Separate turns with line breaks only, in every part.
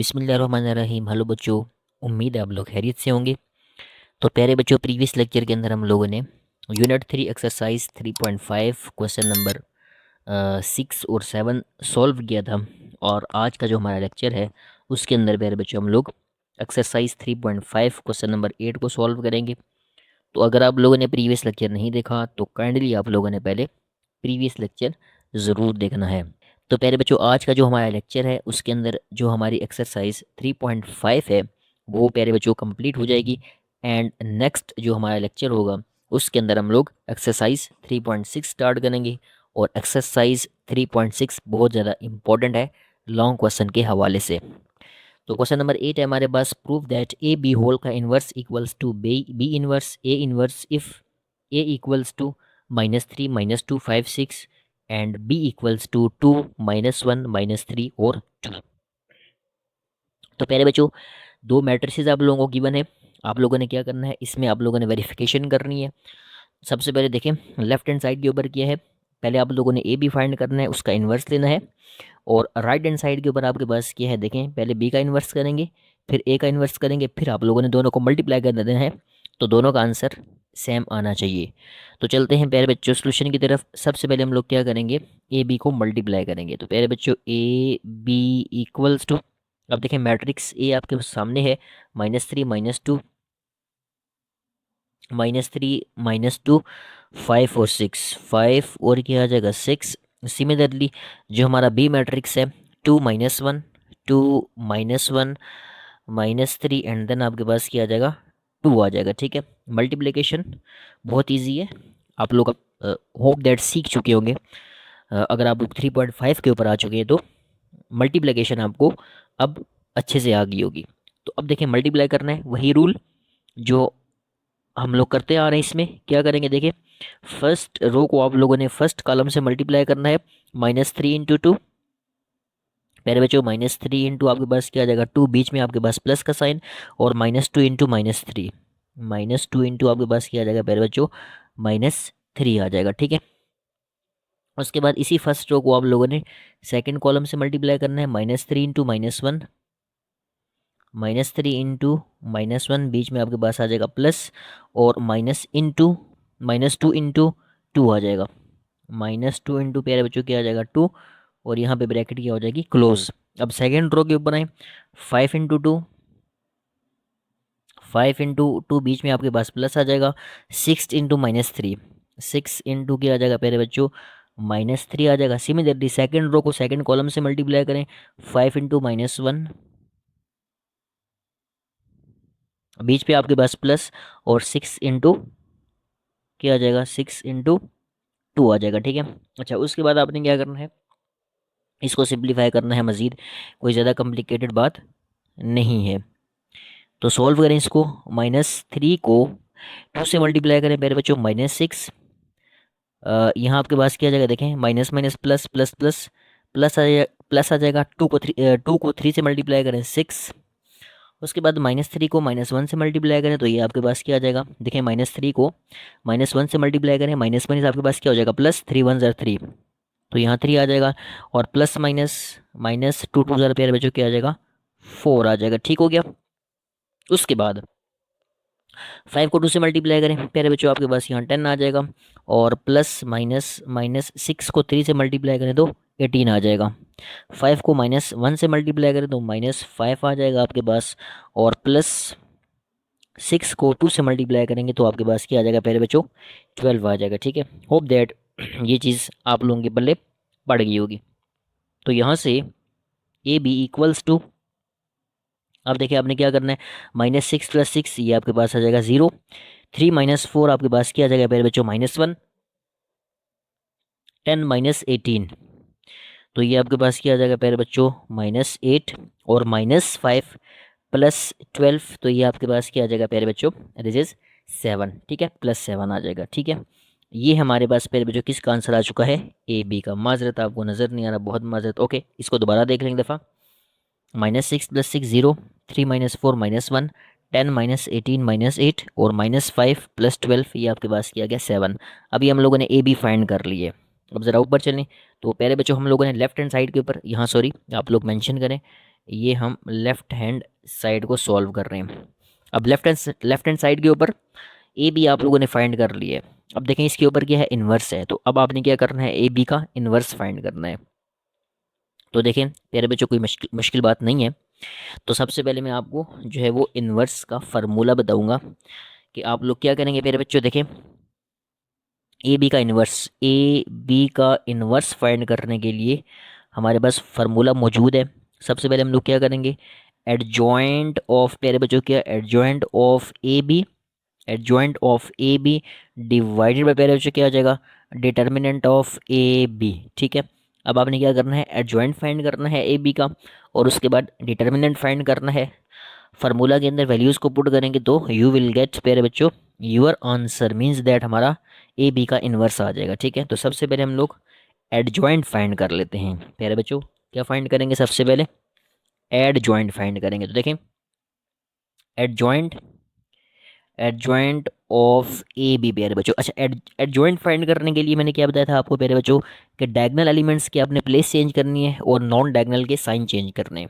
बिस्मिल्लाहिर्रहमानिर्रहीम। हेलो बच्चों, उम्मीद है आप लोग खैरियत से होंगे। तो प्यारे बच्चों, प्रीवियस लेक्चर के अंदर हम लोगों ने यूनिट 3 एक्सरसाइज 3.5 क्वेश्चन नंबर 6 और 7 सॉल्व किया था। और आज का जो हमारा लेक्चर है उसके अंदर प्यारे बच्चों हम लोग एक्सरसाइज 3.5 क्वेश्चन नंबर 8 को सॉल्व करेंगे। तो अगर आप लोगों ने प्रीवियस लेक्चर नहीं देखा तो काइंडली आप लोगों ने पहले प्रीवियस लेक्चर ज़रूर देखना है। तो प्यारे बच्चों, आज का जो हमारा लेक्चर है उसके अंदर जो हमारी एक्सरसाइज 3.5 है वो प्यारे बच्चों कंप्लीट हो जाएगी। एंड नेक्स्ट जो हमारा लेक्चर होगा उसके अंदर हम लोग एक्सरसाइज 3.6 स्टार्ट करेंगे। और एक्सरसाइज 3.6 बहुत ज़्यादा इंपॉर्टेंट है लॉन्ग क्वेश्चन के हवाले से। तो क्वेश्चन नंबर 8 है हमारे पास, prove that A B whole का inverse equals to B inverse A inverse if A equals to -3 -2 5 6 and B equals to 2 -1 -3 और 2। तो पहले बच्चों, दो मैट्रिसेस आप लोगों को गिवन है। आप लोगों ने क्या करना है, इसमें आप लोगों ने वेरिफिकेशन करनी है। सबसे पहले देखें, लेफ्ट हैंड साइड के ऊपर किया है, पहले आप लोगों ने ए बी फाइंड करना है, उसका इन्वर्स लेना है। और राइट हैंड साइड के ऊपर आपके पास क्या है, देखें पहले बी का इन्वर्स करेंगे, फिर ए का इन्वर्स करेंगे, फिर आप लोगों ने दोनों को मल्टीप्लाई कर देना है। तो दोनों का आंसर सेम आना चाहिए। तो चलते हैं पहले बच्चों सोल्यूशन की तरफ। सबसे पहले हम लोग क्या करेंगे, ए बी को मल्टीप्लाई करेंगे। तो पहले बच्चों ए बी इक्वल्स टू, अब देखें मैट्रिक्स ए आपके सामने है, -3 -2 -3 -2 5 और 6, 5 और क्या आ जाएगा 6। सिमिलरली जो हमारा बी मैट्रिक्स है 2 -1 2 -1 -3 एंड देन आपके पास क्या आ जाएगा 2 आ जाएगा। ठीक है, मल्टीप्लिकेशन बहुत इजी है, आप लोग होप दैट सीख चुके होंगे। अगर आप 3.5 के ऊपर आ चुके हैं तो मल्टीप्लिकेशन आपको अब अच्छे से आ गई होगी। तो अब देखिए मल्टीप्लाई करना है, वही रूल जो हम लोग करते आ रहे हैं। इसमें क्या करेंगे, देखिए फर्स्ट रो को आप लोगों ने फर्स्ट कॉलम से मल्टीप्लाई करना है। -3 × 2, पहले बच्चों -3 इंटू आपके पास क्या आ जाएगा 2, बीच में आपके पास प्लस का साइन, और -2 × -3, -2 इंटू आपके पास क्या आ जाएगा पहले बच्चों -3 आ जाएगा। ठीक है, उसके बाद इसी फर्स्ट रो को आप लोगों ने सेकंड कॉलम से मल्टीप्लाई करना है। -3 × -1, -3 इंटू -1, बीच में आपके पास आ जाएगा प्लस, और -2 इंटू 2 आ जाएगा। -2 इंटू प्यारे बच्चों क्या आ जाएगा 2, और यहाँ पे ब्रैकेट क्या हो जाएगी क्लोज। अब सेकेंड रो के ऊपर आए, 5 × 2, 5 × 2 बीच में आपके पास प्लस आ जाएगा। 6 × -3, 6 इंटू क्या आ जाएगा प्यारे बच्चों -3 आ जाएगा। सिमिलरली सेकेंड रो को सेकेंड कॉलम से मल्टीप्लाई करें, 5 × -1, बीच पे आपके पास प्लस, और 6 इंटू क्या आ जाएगा 6 × 2 आ जाएगा। ठीक है, अच्छा उसके बाद आपने क्या करना है, इसको सिंप्लीफाई करना है मज़ीद, कोई ज़्यादा कॉम्प्लिकेटेड बात नहीं है। तो सॉल्व करें इसको, -3 को 2 से मल्टीप्लाई करें मेरे बच्चों -6, यहाँ आपके पास क्या आ जाएगा देखें minus minus plus plus plus plus आ जाएगा। 2 को 3 से मल्टीप्लाई करें 6, उसके बाद -3 को -1 से मल्टीप्लाई करें तो ये आपके पास क्या आ जाएगा, देखें -3 को -1 से मल्टीप्लाई करें, माइनस माइनस आपके पास क्या हो जाएगा प्लस, 3 1 ज़र 3, तो यहाँ 3 आ जाएगा, और प्लस माइनस माइनस 2 2 ज़र प्यारे बच्चों क्या आ जाएगा 4 आ जाएगा। ठीक हो गया, उसके बाद 5 को 2 से मल्टीप्लाई करें प्यारे बच्चों, आपके पास यहाँ 10 आ जाएगा, और प्लस माइनस माइनस 6 को 3 से मल्टीप्लाई करें तो 18 आ जाएगा। 5 को -1 से मल्टीप्लाई करें तो -5 आ जाएगा आपके पास, और प्लस 6 को 2 से मल्टीप्लाई करेंगे तो आपके पास क्या आ जाएगा प्यारे बच्चों 12 आ जाएगा। ठीक है, होप दैट ये चीज़ आप लोगों के पल्ले पड़ गई होगी। तो यहाँ से ए बी इक्वल्स टू, अब देखिए आपने क्या करना है, -6 + 6 ये आपके पास आ जाएगा 0, 3 - 4 आपके पास क्या आ जाएगा प्यारे बच्चों -1, 10 - 18, तो ये आपके पास क्या आ जाएगा प्यारे बच्चों -8, और -5 + 12, तो ये आपके पास क्या आ जाएगा प्यारे बच्चों दिस इज 7। ठीक है, +7 आ जाएगा। ठीक है, ये हमारे पास प्यारे बच्चों किसका आंसर आ चुका है, ए बी का। माजरत आपको नज़र नहीं आ रहा, बहुत माजरत। ओके, इसको दोबारा देख लेंगे दफ़ा। -6 + 6 0, 3 - 4 -1, 10 - 18 -8, और -5 + 12 ये आपके पास किया गया 7। अभी हम लोगों ने ए बी फाइंड कर लिए। अब ज़रा ऊपर चलें, तो पहले बच्चों हम लोगों ने लेफ्ट हैंड साइड के ऊपर, यहाँ सॉरी आप लोग मेंशन करें, ये हम लेफ्ट हैंड साइड को सॉल्व कर रहे हैं। अब लेफ्ट हैंड साइड के ऊपर ए बी आप लोगों ने फाइंड कर लिया है। अब देखें इसके ऊपर क्या है, इन्वर्स है। तो अब आपने क्या करना है, ए बी का इन्वर्स फाइंड करना है। तो देखें प्यारे बच्चों, कोई मुश्किल मुश्किल बात नहीं है। तो सबसे पहले मैं आपको जो है वो इन्वर्स का फार्मूला बताऊंगा कि आप लोग क्या करेंगे। प्यारे बच्चों देखें, ए बी का इन्वर्स फाइंड करने के लिए हमारे पास फार्मूला मौजूद है। सबसे पहले हम लोग क्या करेंगे, एडजॉइंट ऑफ, प्यारे बच्चों क्या, adjoint of A B, adjoint of A B divided by, प्यारे बच्चों क्या आ जाएगा, डिटर्मिनेंट ऑफ ए बी। ठीक है, अब आपने क्या करना है, एडजॉइंट फाइंड करना है ए बी का, और उसके बाद डिटर्मिनेंट फाइंड करना है। फार्मूला के अंदर वैल्यूज़ को पुट करेंगे तो यू विल गेट, प्यारे बच्चों, यूर आंसर मीन्स दैट हमारा ए बी का इन्वर्स आ जाएगा। ठीक है, तो सबसे पहले हम लोग एडजॉइंट फाइंड कर लेते हैं। प्यारे बच्चों क्या फाइंड करेंगे, सबसे पहले एडजॉइंट फाइंड करेंगे। तो देखें, adjoint, adjoint of A B, प्यारे बच्चों। अच्छा, एडजॉइंट फाइंड करने के लिए मैंने क्या बताया था आपको प्यारे बच्चों, कि डायगोनल एलिमेंट्स की आपने प्लेस चेंज करनी है और नॉन डायगोनल के साइन चेंज करने हैं।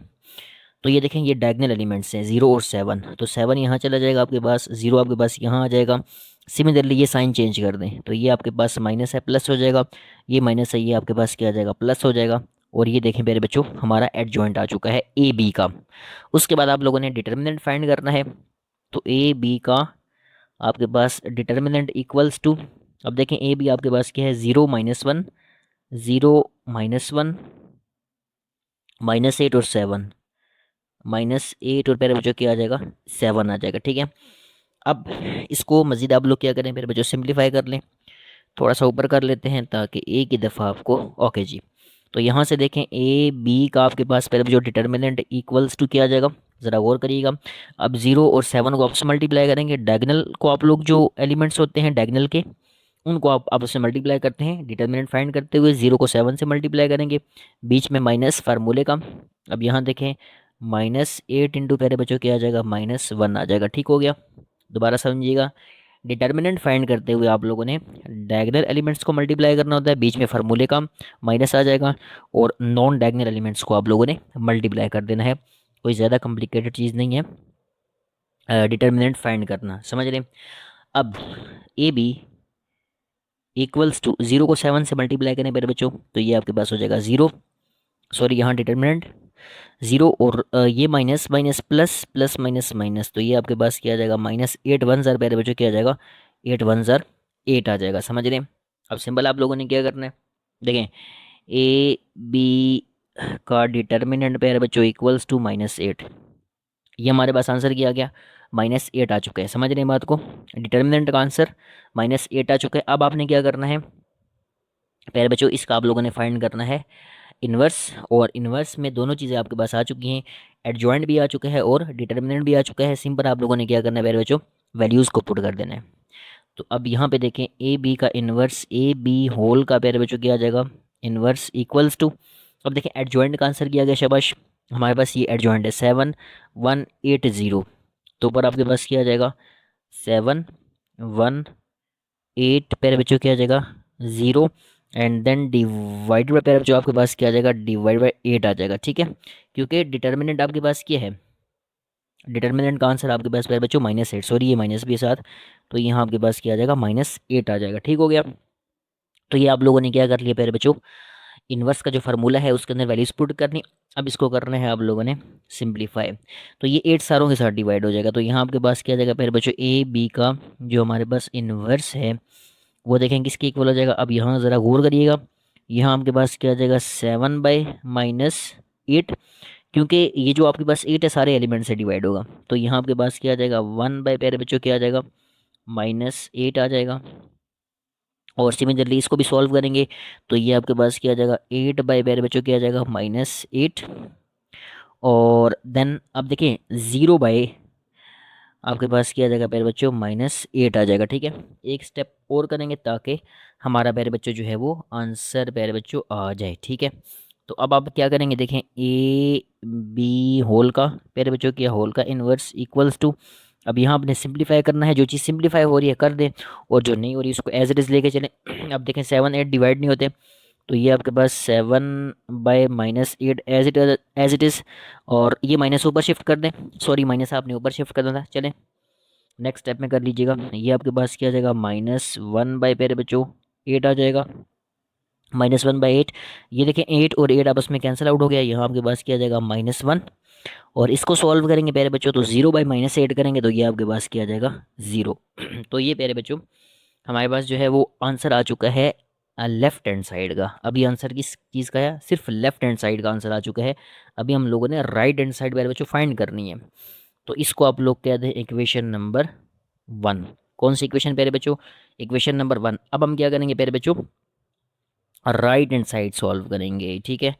तो ये देखें, ये डायगोनल एलिमेंट्स हैं 0 और 7। तो 7 यहाँ चला जाएगा आपके पास, 0 आपके पास यहाँ आ जाएगा। सिमिलरली ये साइन चेंज कर दें तो ये आपके पास माइनस है प्लस हो जाएगा, ये माइनस है ये आपके पास क्या आ जाएगा, प्लस हो जाएगा। और ये देखें मेरे बच्चों, हमारा एडजॉइंट आ चुका है ए बी का। उसके बाद आप लोगों ने डिटर्मिनेंट फाइंड करना है। तो ए बी का आपके पास डिटर्मिनेंट इक्वल्स टू, अब देखें ए बी आपके पास क्या है, 0 - 1, 0 - 1, -8 और 7, -8 और मेरे बच्चों क्या आ जाएगा, 7 आ जाएगा। ठीक है, अब इसको मज़ीद आप लोग क्या करें मेरे बच्चों, सिंप्लीफाई कर लें, थोड़ा सा ऊपर कर लेते हैं ताकि एक ही दफ़ा आपको, ओके जी। तो यहाँ से देखें ए बी का आपके पास पहले जो डिटर्मिनेंट इक्वल्स टू किया जाएगा, ज़रा गौर करिएगा। अब 0 और 7 को आपस मल्टीप्लाई करेंगे, डायगोनल को आप लोग जो एलिमेंट्स होते हैं डायगोनल के, उनको आप आपस में मल्टीप्लाई करते हैं। डिटर्मिनेंट फाइंड करते हुए 0 को 7 से मल्टीप्लाई करेंगे, बीच में माइनस फार्मूले का। अब यहाँ देखें, -8 इंटू प्यारे बच्चों क्या आ जाएगा, -1 आ जाएगा। ठीक हो गया, दोबारा समझिएगा। डिटर्मिनेंट फाइंड करते हुए आप लोगों ने डायगोनल एलिमेंट्स को मल्टीप्लाई करना होता है, बीच में फार्मूले का माइनस आ जाएगा, और नॉन डायगोनल एलिमेंट्स को आप लोगों ने मल्टीप्लाई कर देना है। कोई ज़्यादा कॉम्प्लिकेटेड चीज़ नहीं है डिटर्मिनेंट फाइंड करना, समझ रहे हैं। अब ए बी इक्वल्स टू, 0 को 7 से मल्टीप्लाई करें मेरे बच्चों तो ये आपके पास हो जाएगा 0, सॉरी यहाँ डिटर्मिनेंट 0, और ये minus minus plus, plus minus minus, तो ये आपके पास क्या आ जाएगा, -8 1 ज़र, मेरे बच्चों क्या आ जाएगा, 8 1 ज़र 8 आ जाएगा। समझ रहे हैं। अब सिंपल आप लोगों ने क्या करना है, देखें ए बी का डिटर्मिनेंट प्यारे बच्चों इक्वल्स टू -8, ये हमारे पास आंसर क्या आ गया, -8 आ चुका है। समझ रहे हैं बात को, डिटर्मिनेंट का आंसर -8 आ चुका है। अब आपने क्या करना है प्यारे बच्चों, इसका आप लोगों ने फाइंड करना है इन्वर्स, और इन्वर्स में दोनों चीज़ें आपके पास आ चुकी हैं, एडजॉइंट भी आ चुका है और डिटर्मिनेंट भी आ चुका है। सिंपल आप लोगों ने क्या करना है प्यारे बच्चों, वैल्यूज़ को पुट कर देना है। तो अब यहाँ पे देखें, ए बी का इन्वर्स, ए बी होल का प्यारे बच्चों क्या आ जाएगा, इन्वर्स इक्वल्स टू, अब देखें एडजॉइंट का आंसर किया गया, शाबाश, हमारे पास ये एडजॉइंट है 7 1 8 0। तो ऊपर आपके पास क्या आ जाएगा, 7 1 8, प्यारे बच्चों क्या आ जाएगा, 0, एंड देन डिवाइड बाई, प्यारे बच्चों आपके पास क्या आ जाएगा, डिवाइड बाई 8 आ जाएगा। ठीक है, क्योंकि डिटर्मिनेंट आपके पास क्या है, डिटर्मिनेंट का आंसर आपके पास प्यारे बच्चों -8, सॉरी ये माइनस भी है साथ, तो यहाँ आपके पास क्या आ जाएगा, -8 आ जाएगा। ठीक हो गया, तो ये आप लोगों ने क्या कर लिया प्यारे बच्चों, इन्वर्स का जो फार्मूला है उसके अंदर वैल्यूज पुट करनी। अब इसको करना है आप लोगों ने सिंप्लीफाई, तो ये 8 सारों के साथ डिवाइड हो जाएगा। तो यहाँ आपके पास क्या आ जाएगा प्यारे बच्चों, ए बी का जो हमारे पास इन्वर्स है वो देखें किसके इक्वल हो जाएगा। अब यहाँ ज़रा गौर करिएगा, यहाँ आपके पास क्या आ जाएगा, 7/-8, क्योंकि ये जो आपके पास 8 है सारे एलिमेंट से डिवाइड होगा। तो यहाँ आपके पास क्या आ जाएगा, 1 प्यारे बच्चों क्या आ जाएगा, -8 आ जाएगा। और सिमिलरली इसको भी सॉल्व करेंगे तो ये आपके पास क्या आ जाएगा, 8 प्यारे बच्चों क्या आ जाएगा, -8। और देन अब देखें 0 आपके पास क्या आ जाएगा प्यारे बच्चों, -8 आ जाएगा। ठीक है, एक स्टेप और करेंगे ताकि हमारा प्यारे बच्चों जो है वो आंसर प्यारे बच्चों आ जाए। ठीक है, तो अब आप क्या करेंगे, देखें ए बी होल का प्यारे बच्चों क्या, होल का इन्वर्स इक्वल्स टू, अब यहाँ आपने सिंप्लीफाई करना है, जो चीज़ सिंप्लीफाई हो रही है कर दें और जो नहीं हो रही है उसको एज इट इज़ लेके चलें। अब देखें 7 8 डिवाइड नहीं होते, तो ये आपके पास 7/-8 एज इट इज़, और ये माइनस ऊपर शिफ्ट कर दें, सॉरी माइनस आपने ऊपर शिफ्ट करना था। चलें नेक्स्ट स्टेप में कर लीजिएगा। ये आपके पास क्या आ जाएगा, -1 प्यारे बच्चों 8 आ जाएगा, -1/8। ये देखें 8 और 8 आपस में कैंसिल आउट हो गया, यहाँ आपके पास क्या आ जाएगा -1। और इसको सॉल्व करेंगे प्यारे बच्चों तो 0/-8 करेंगे तो ये आपके पास क्या आ जाएगा 0। तो ये प्यारे बच्चों हमारे पास जो है वो आंसर आ चुका है लेफ्ट हैंड साइड का। अभी आंसर किस चीज़ का है, सिर्फ लेफ्ट हैंड साइड का आंसर आ चुका है। अभी हम लोगों ने राइट हैंड साइड प्यारे बच्चों फाइंड करनी है। तो इसको आप लोग कहते हैं इक्वेशन नंबर 1। कौन सी इक्वेशन प्यारे बच्चों, इक्वेशन नंबर 1। अब हम क्या करेंगे प्यारे बच्चों, राइट हैंड साइड सॉल्व करेंगे, ठीक है।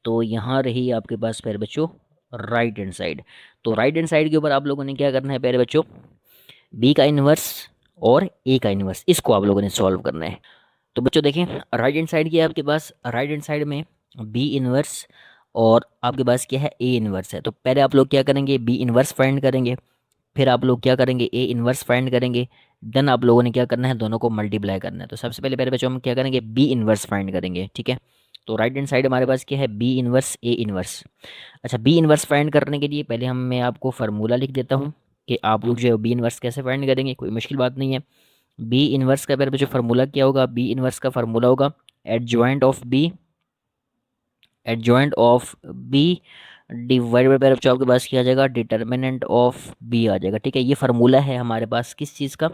तो यहाँ रही आपके पास प्यारे बच्चों राइट हैंड साइड। तो राइट हैंड साइड के ऊपर आप लोगों ने क्या करना है प्यारे बच्चों, बी का इन्वर्स और ए का इन्वर्स, इसको आप लोगों ने सॉल्व करना है। तो बच्चों देखें राइट हैंड साइड की आपके पास, राइट हैंड साइड में बी इन्वर्स और आपके पास क्या है ए इन्वर्स है। तो पहले आप लोग क्या करेंगे, बी इन्वर्स फाइंड करेंगे, फिर आप लोग क्या करेंगे, ए इन्वर्स फाइंड करेंगे, देन आप लोगों ने क्या करना है, दोनों को मल्टीप्लाई करना है। तो सबसे पहले पहले बच्चों हम क्या करेंगे, बी इन्वर्स फाइंड करेंगे, ठीक है। तो राइट हैंड साइड हमारे पास क्या है, बी इन्वर्स ए इन्वर्स। अच्छा बी इन्वर्स फाइंड करने के लिए पहले मैं आपको फार्मूला लिख देता हूँ कि आप लोग जो है बी इन्वर्स कैसे फाइंड करेंगे, कोई मुश्किल बात नहीं है। बी इन्वर्स का पहले जो फार्मूला क्या होगा, बी इन्वर्स का फार्मूला होगा adjoint of B, adjoint of B divide by बच्चों आपके पास क्या आ जाएगा, डिटर्मिनेंट ऑफ बी आ जाएगा, ठीक है। ये फार्मूला है हमारे पास किस चीज़ का,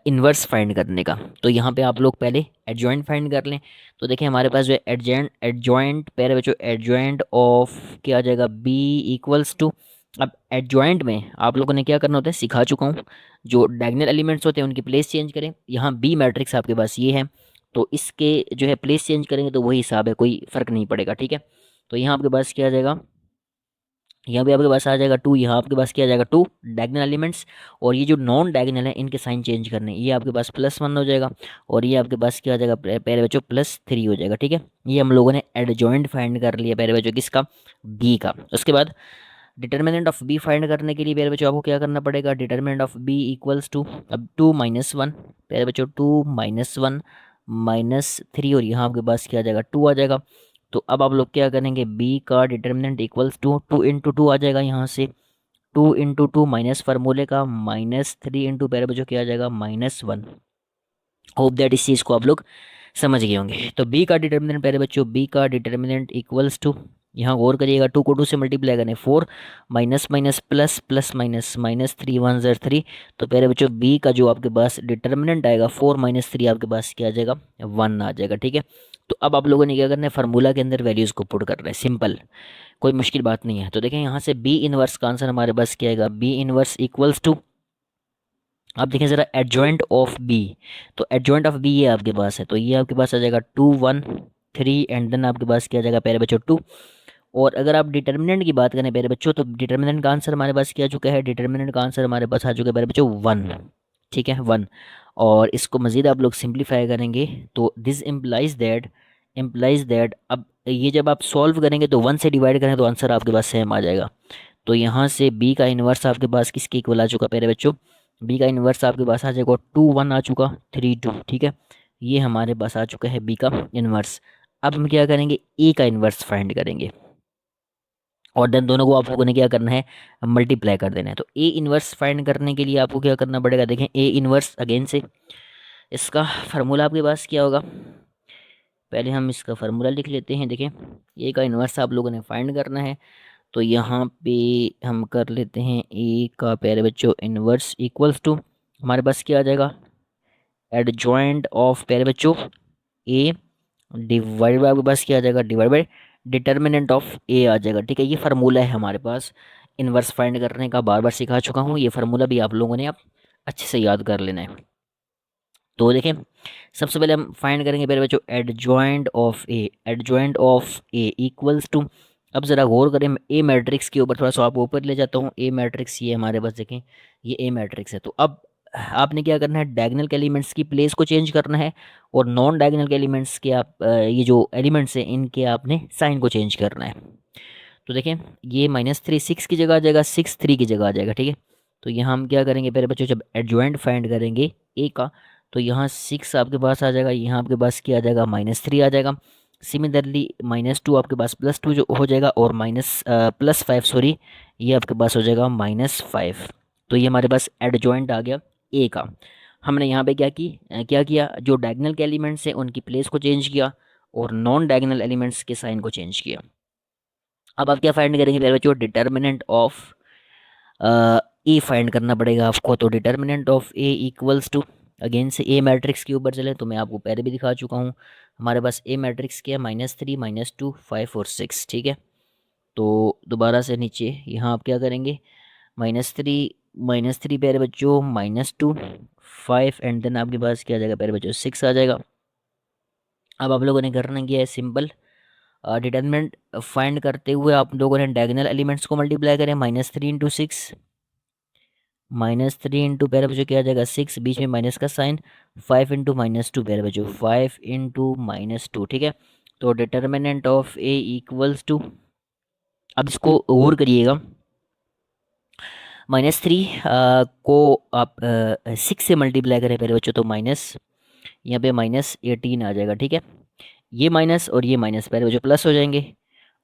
इन्वर्स फाइंड करने का। तो यहाँ पे आप लोग पहले एडजॉइंट फाइंड कर लें। तो देखिए हमारे पास जो है एडजॉइंट पहले बच्चों एडजॉइंट ऑफ क्या आ जाएगा, बी इक्वल्स टू। अब एडजॉइंट में आप लोगों ने क्या करना होता है, सिखा चुका हूँ, जो डायगोनल एलिमेंट्स होते हैं उनकी प्लेस चेंज करें। यहाँ बी मैट्रिक्स आपके पास ये है, तो इसके जो है प्लेस चेंज करेंगे तो वही हिसाब है, कोई फ़र्क नहीं पड़ेगा, ठीक है। तो यहाँ आपके पास क्या आ जाएगा, यहाँ पे आपके पास आ जाएगा 2, यहाँ आपके पास क्या आ जाएगा 2 डायगोनल एलिमेंट्स, और ये जो नॉन डायगोनल है इनके साइन चेंज करने, ये आपके पास +1 हो जाएगा, और ये आपके पास क्या आ जाएगा पहले बच्चों +3 हो जाएगा, ठीक है। ये हम लोगों ने एडजॉइंट फाइंड कर लिया पहले बच्चों किसका, बी का। उसके बाद डिटर्मिनेंट ऑफ बी फाइंड करने के लिए पहले बच्चों आपको क्या करना पड़ेगा, determinant of B equals to, अब 2 - 1 पहले बच्चों 2 - 1 -3, और यहाँ आपके पास क्या आ जाएगा 2 आ जाएगा। तो अब आप लोग क्या करेंगे, बी का डिटर्मिनेंट इक्वल्स टू 2 × 2 आ जाएगा, यहाँ से 2 × 2 माइनस फार्मूले का -3 × पहले बच्चों क्या आ जाएगा -1। होप दैट इस चीज़ को आप लोग समझ गए होंगे। तो बी का डिटर्मिनेंट पहले बच्चों, बी का डिटर्मिनेंट इक्वल्स टू, यहाँ गौर करिएगा 2 को 2 से मल्टीप्लाई करें 4, minus minus plus, plus minus -3 1 ज़र 3। तो पहले बच्चों बी का जो आपके पास डिटर्मिनेंट आएगा 4 - 3 आपके पास क्या आ जाएगा 1 आ जाएगा, ठीक है। तो अब आप लोगों ने क्या करना है, फार्मूला के अंदर वैल्यूज़ को पुट करना है, सिंपल, कोई मुश्किल बात नहीं है। तो देखें यहाँ से बी इनवर्स का आंसर हमारे पास क्या आएगा, बी इनवर्स इक्वल्स टू, आप देखें ज़रा एडजॉइंट ऑफ बी, तो एडजॉइंट ऑफ बी ये आपके पास है, तो ये आपके पास आ जाएगा 2 1 3, एंड देन आपके पास क्या आ जाएगा पहले बच्चों 2। और अगर आप डिटर्मिनेंट की बात करें पहले बच्चों, तो डिटर्मिनेंट का आंसर हमारे पास क्या आ चुका है, डिटर्मिनेंट का आंसर हमारे पास आ चुका है पहले बच्चों 1, ठीक है 1। और इसको मज़ीद आप लोग सिंप्लीफाई करेंगे तो दिस इम्प्लाइज दैट अब ये जब आप सॉल्व करेंगे तो 1 से डिवाइड करें तो आंसर आपके पास सेम आ जाएगा। तो यहाँ से बी का इन्वर्स आपके पास किसके इक्वल आ चुका पहले बच्चों, बी का इन्वर्स आपके पास आ जाएगा 2 1 आ चुका 3 2, ठीक है। ये हमारे पास आ चुका है बी का इन्वर्स। अब हम क्या करेंगे, ए का इन्वर्स फाइंड करेंगे, और देन दोनों को आप लोगों ने क्या करना है, मल्टीप्लाई कर देना है। तो ए इन्वर्स फाइंड करने के लिए आपको क्या करना पड़ेगा, देखें ए इन्वर्स अगेन से इसका फार्मूला आपके पास क्या होगा, पहले हम इसका फार्मूला लिख लेते हैं। देखें ए का इन्वर्स आप लोगों ने फाइंड करना है, तो यहाँ पे हम कर लेते हैं ए का पहले बच्चों इन्वर्स इक्वल्स टू, हमारे पास क्या आ जाएगा, एडजॉइंट ऑफ पहले बच्चों ए डिवाइड बाय, आपके पास क्या आ जाएगा, डिवाइड बाय डिटर्मिनेंट ऑफ ए आ जाएगा, ठीक है। ये फार्मूला है हमारे पास इन्वर्स फाइंड करने का, बार बार सिखा चुका हूँ, ये फार्मूला भी आप लोगों ने आप अच्छे से याद कर लेना है। तो देखें सबसे पहले हम फाइंड करेंगे पहले बच्चों adjoint of A, adjoint of A equals to, अब ज़रा गौर करें ए मैट्रिक्स के ऊपर, थोड़ा सा आप ऊपर ले जाता हूँ। ए मैट्रिक्स ये हमारे पास देखें, ये ए मैट्रिक्स है। तो अब आपने क्या करना है, डायगोनल के एलिमेंट्स की प्लेस को चेंज करना है, और नॉन डायगोनल के एलिमेंट्स के आप ये जो एलिमेंट्स हैं इनके आपने साइन को चेंज करना है। तो देखें ये -3 6 की जगह आ जाएगा, 6 3 की जगह आ जाएगा, ठीक है। तो यहाँ हम क्या करेंगे पहले बच्चों, जब एडजॉइंट फाइंड करेंगे ए का, तो यहाँ 6 आपके पास आ जाएगा, यहाँ आपके पास क्या आ जाएगा -3 आ जाएगा। सिमिलरली -2 आपके पास +2 जो हो जाएगा, और +5 सॉरी, ये आपके पास हो जाएगा -5। तो ये हमारे पास एडजॉइंट आ गया ए का। हमने यहाँ पे क्या किया, जो डायगोनल के एलिमेंट्स हैं उनकी प्लेस को चेंज किया, और नॉन डायगोनल एलिमेंट्स के साइन को चेंज किया। अब आप क्या फाइंड करेंगे प्यारे बच्चों, डिटर्मिनेंट ऑफ ए फाइंड करना पड़ेगा आपको। तो determinant of A equals to, again से ए मैट्रिक्स के ऊपर चले तो मैं आपको पहले भी दिखा चुका हूँ। हमारे पास ए मैट्रिक्स क्या है, -3 -2 5 और 6, ठीक है। तो दोबारा से नीचे यहाँ आप क्या करेंगे, -3 प्यारे बच्चों, -2 5, एंड देन आपके पास क्या आ जाएगा प्यारे बच्चों, 6 आ जाएगा। अब आप लोगों ने करना क्या है, सिंपल डिटर्मिनेंट फाइंड करते हुए आप लोगों ने डायगोनल एलिमेंट्स को मल्टीप्लाई करें, -3 × 6, -3 प्यारे बच्चों क्या आ जाएगा 6, बीच में माइनस का साइन, 5 × -2 प्यारे बच्चों 5 × -2, ठीक है। तो determinant of A equals to, अब इसको और करिएगा, -3 को आप 6 से मल्टीप्लाई करें प्यारे बच्चों, तो माइनस, यहाँ पे -18 आ जाएगा, ठीक है। ये माइनस और ये माइनस प्यारे बच्चों प्लस हो जाएंगे,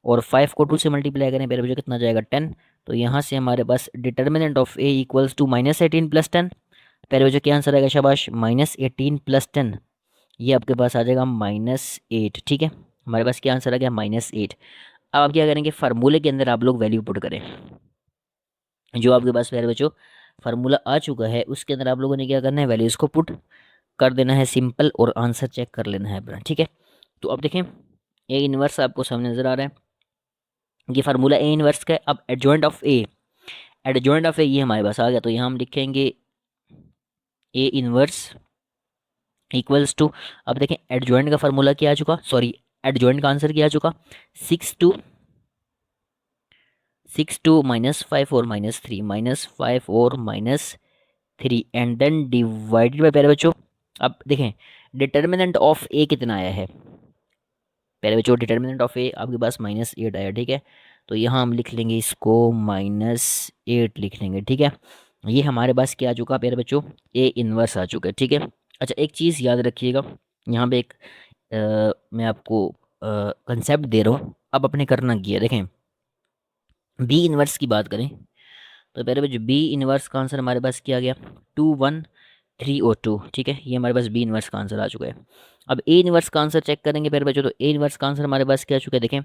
और 5 को 2 से मल्टीप्लाई करें प्यारे बच्चों, कितना जाएगा 10। तो यहाँ से हमारे पास determinant of A equals to -18 + 10, प्यारे बच्चों क्या आंसर आएगा, शाबाश, -18 + 10, ये आपके पास आ जाएगा -8, ठीक है। हमारे पास क्या आंसर आ गया, -8। अब आप क्या करेंगे, फार्मूले के अंदर आप लोग वैल्यू पुट करें, जो आपके पास प्यारे बच्चों फार्मूला आ चुका है उसके अंदर आप लोगों ने क्या करना है, वैल्यूज़ को पुट कर देना है सिंपल, और आंसर चेक कर लेना है अपना, ठीक है। तो अब देखें, ए इनवर्स आपको सामने नज़र आ रहा है, ये फार्मूला ए इनवर्स का है। अब एडजॉइंट ऑफ ए ये हमारे पास आ गया, तो यहाँ हम लिखेंगे ए इनवर्स इक्वल्स टू, अब देखें एडजॉइंट का फार्मूला क्या आ चुका, सॉरी एडजॉइंट का आंसर क्या आ चुका, 6 2 -5 और -3, -5 और -3, एंड देन डिवाइडेड बाय, प्यारे बच्चों अब देखें डिटर्मिनेंट ऑफ ए कितना आया है, प्यारे बच्चों डिटर्मिनेंट ऑफ ए आपके पास -8 आया, ठीक है। तो यहाँ हम लिख लेंगे इसको -8 लिख लेंगे, ठीक है। ये हमारे पास क्या आ चुका प्यारे बच्चों, ए इनवर्स आ चुका है, ठीक है। अच्छा एक चीज़ याद रखिएगा, यहाँ पे एक मैं आपको कंसेप्ट दे रहा हूँ, अब अपने करना किया देखें, बी इनवर्स की बात करें तो प्यारे बच्चों बी इनवर्स का आंसर हमारे पास क्या आ गया, 2 1 3 और 2, ठीक है। ये हमारे पास बी इनवर्स का आंसर आ चुका है। अब ए इनवर्स का आंसर चेक करेंगे प्यारे बच्चों, तो ए इनवर्स का आंसर हमारे पास क्या आ चुका है, देखें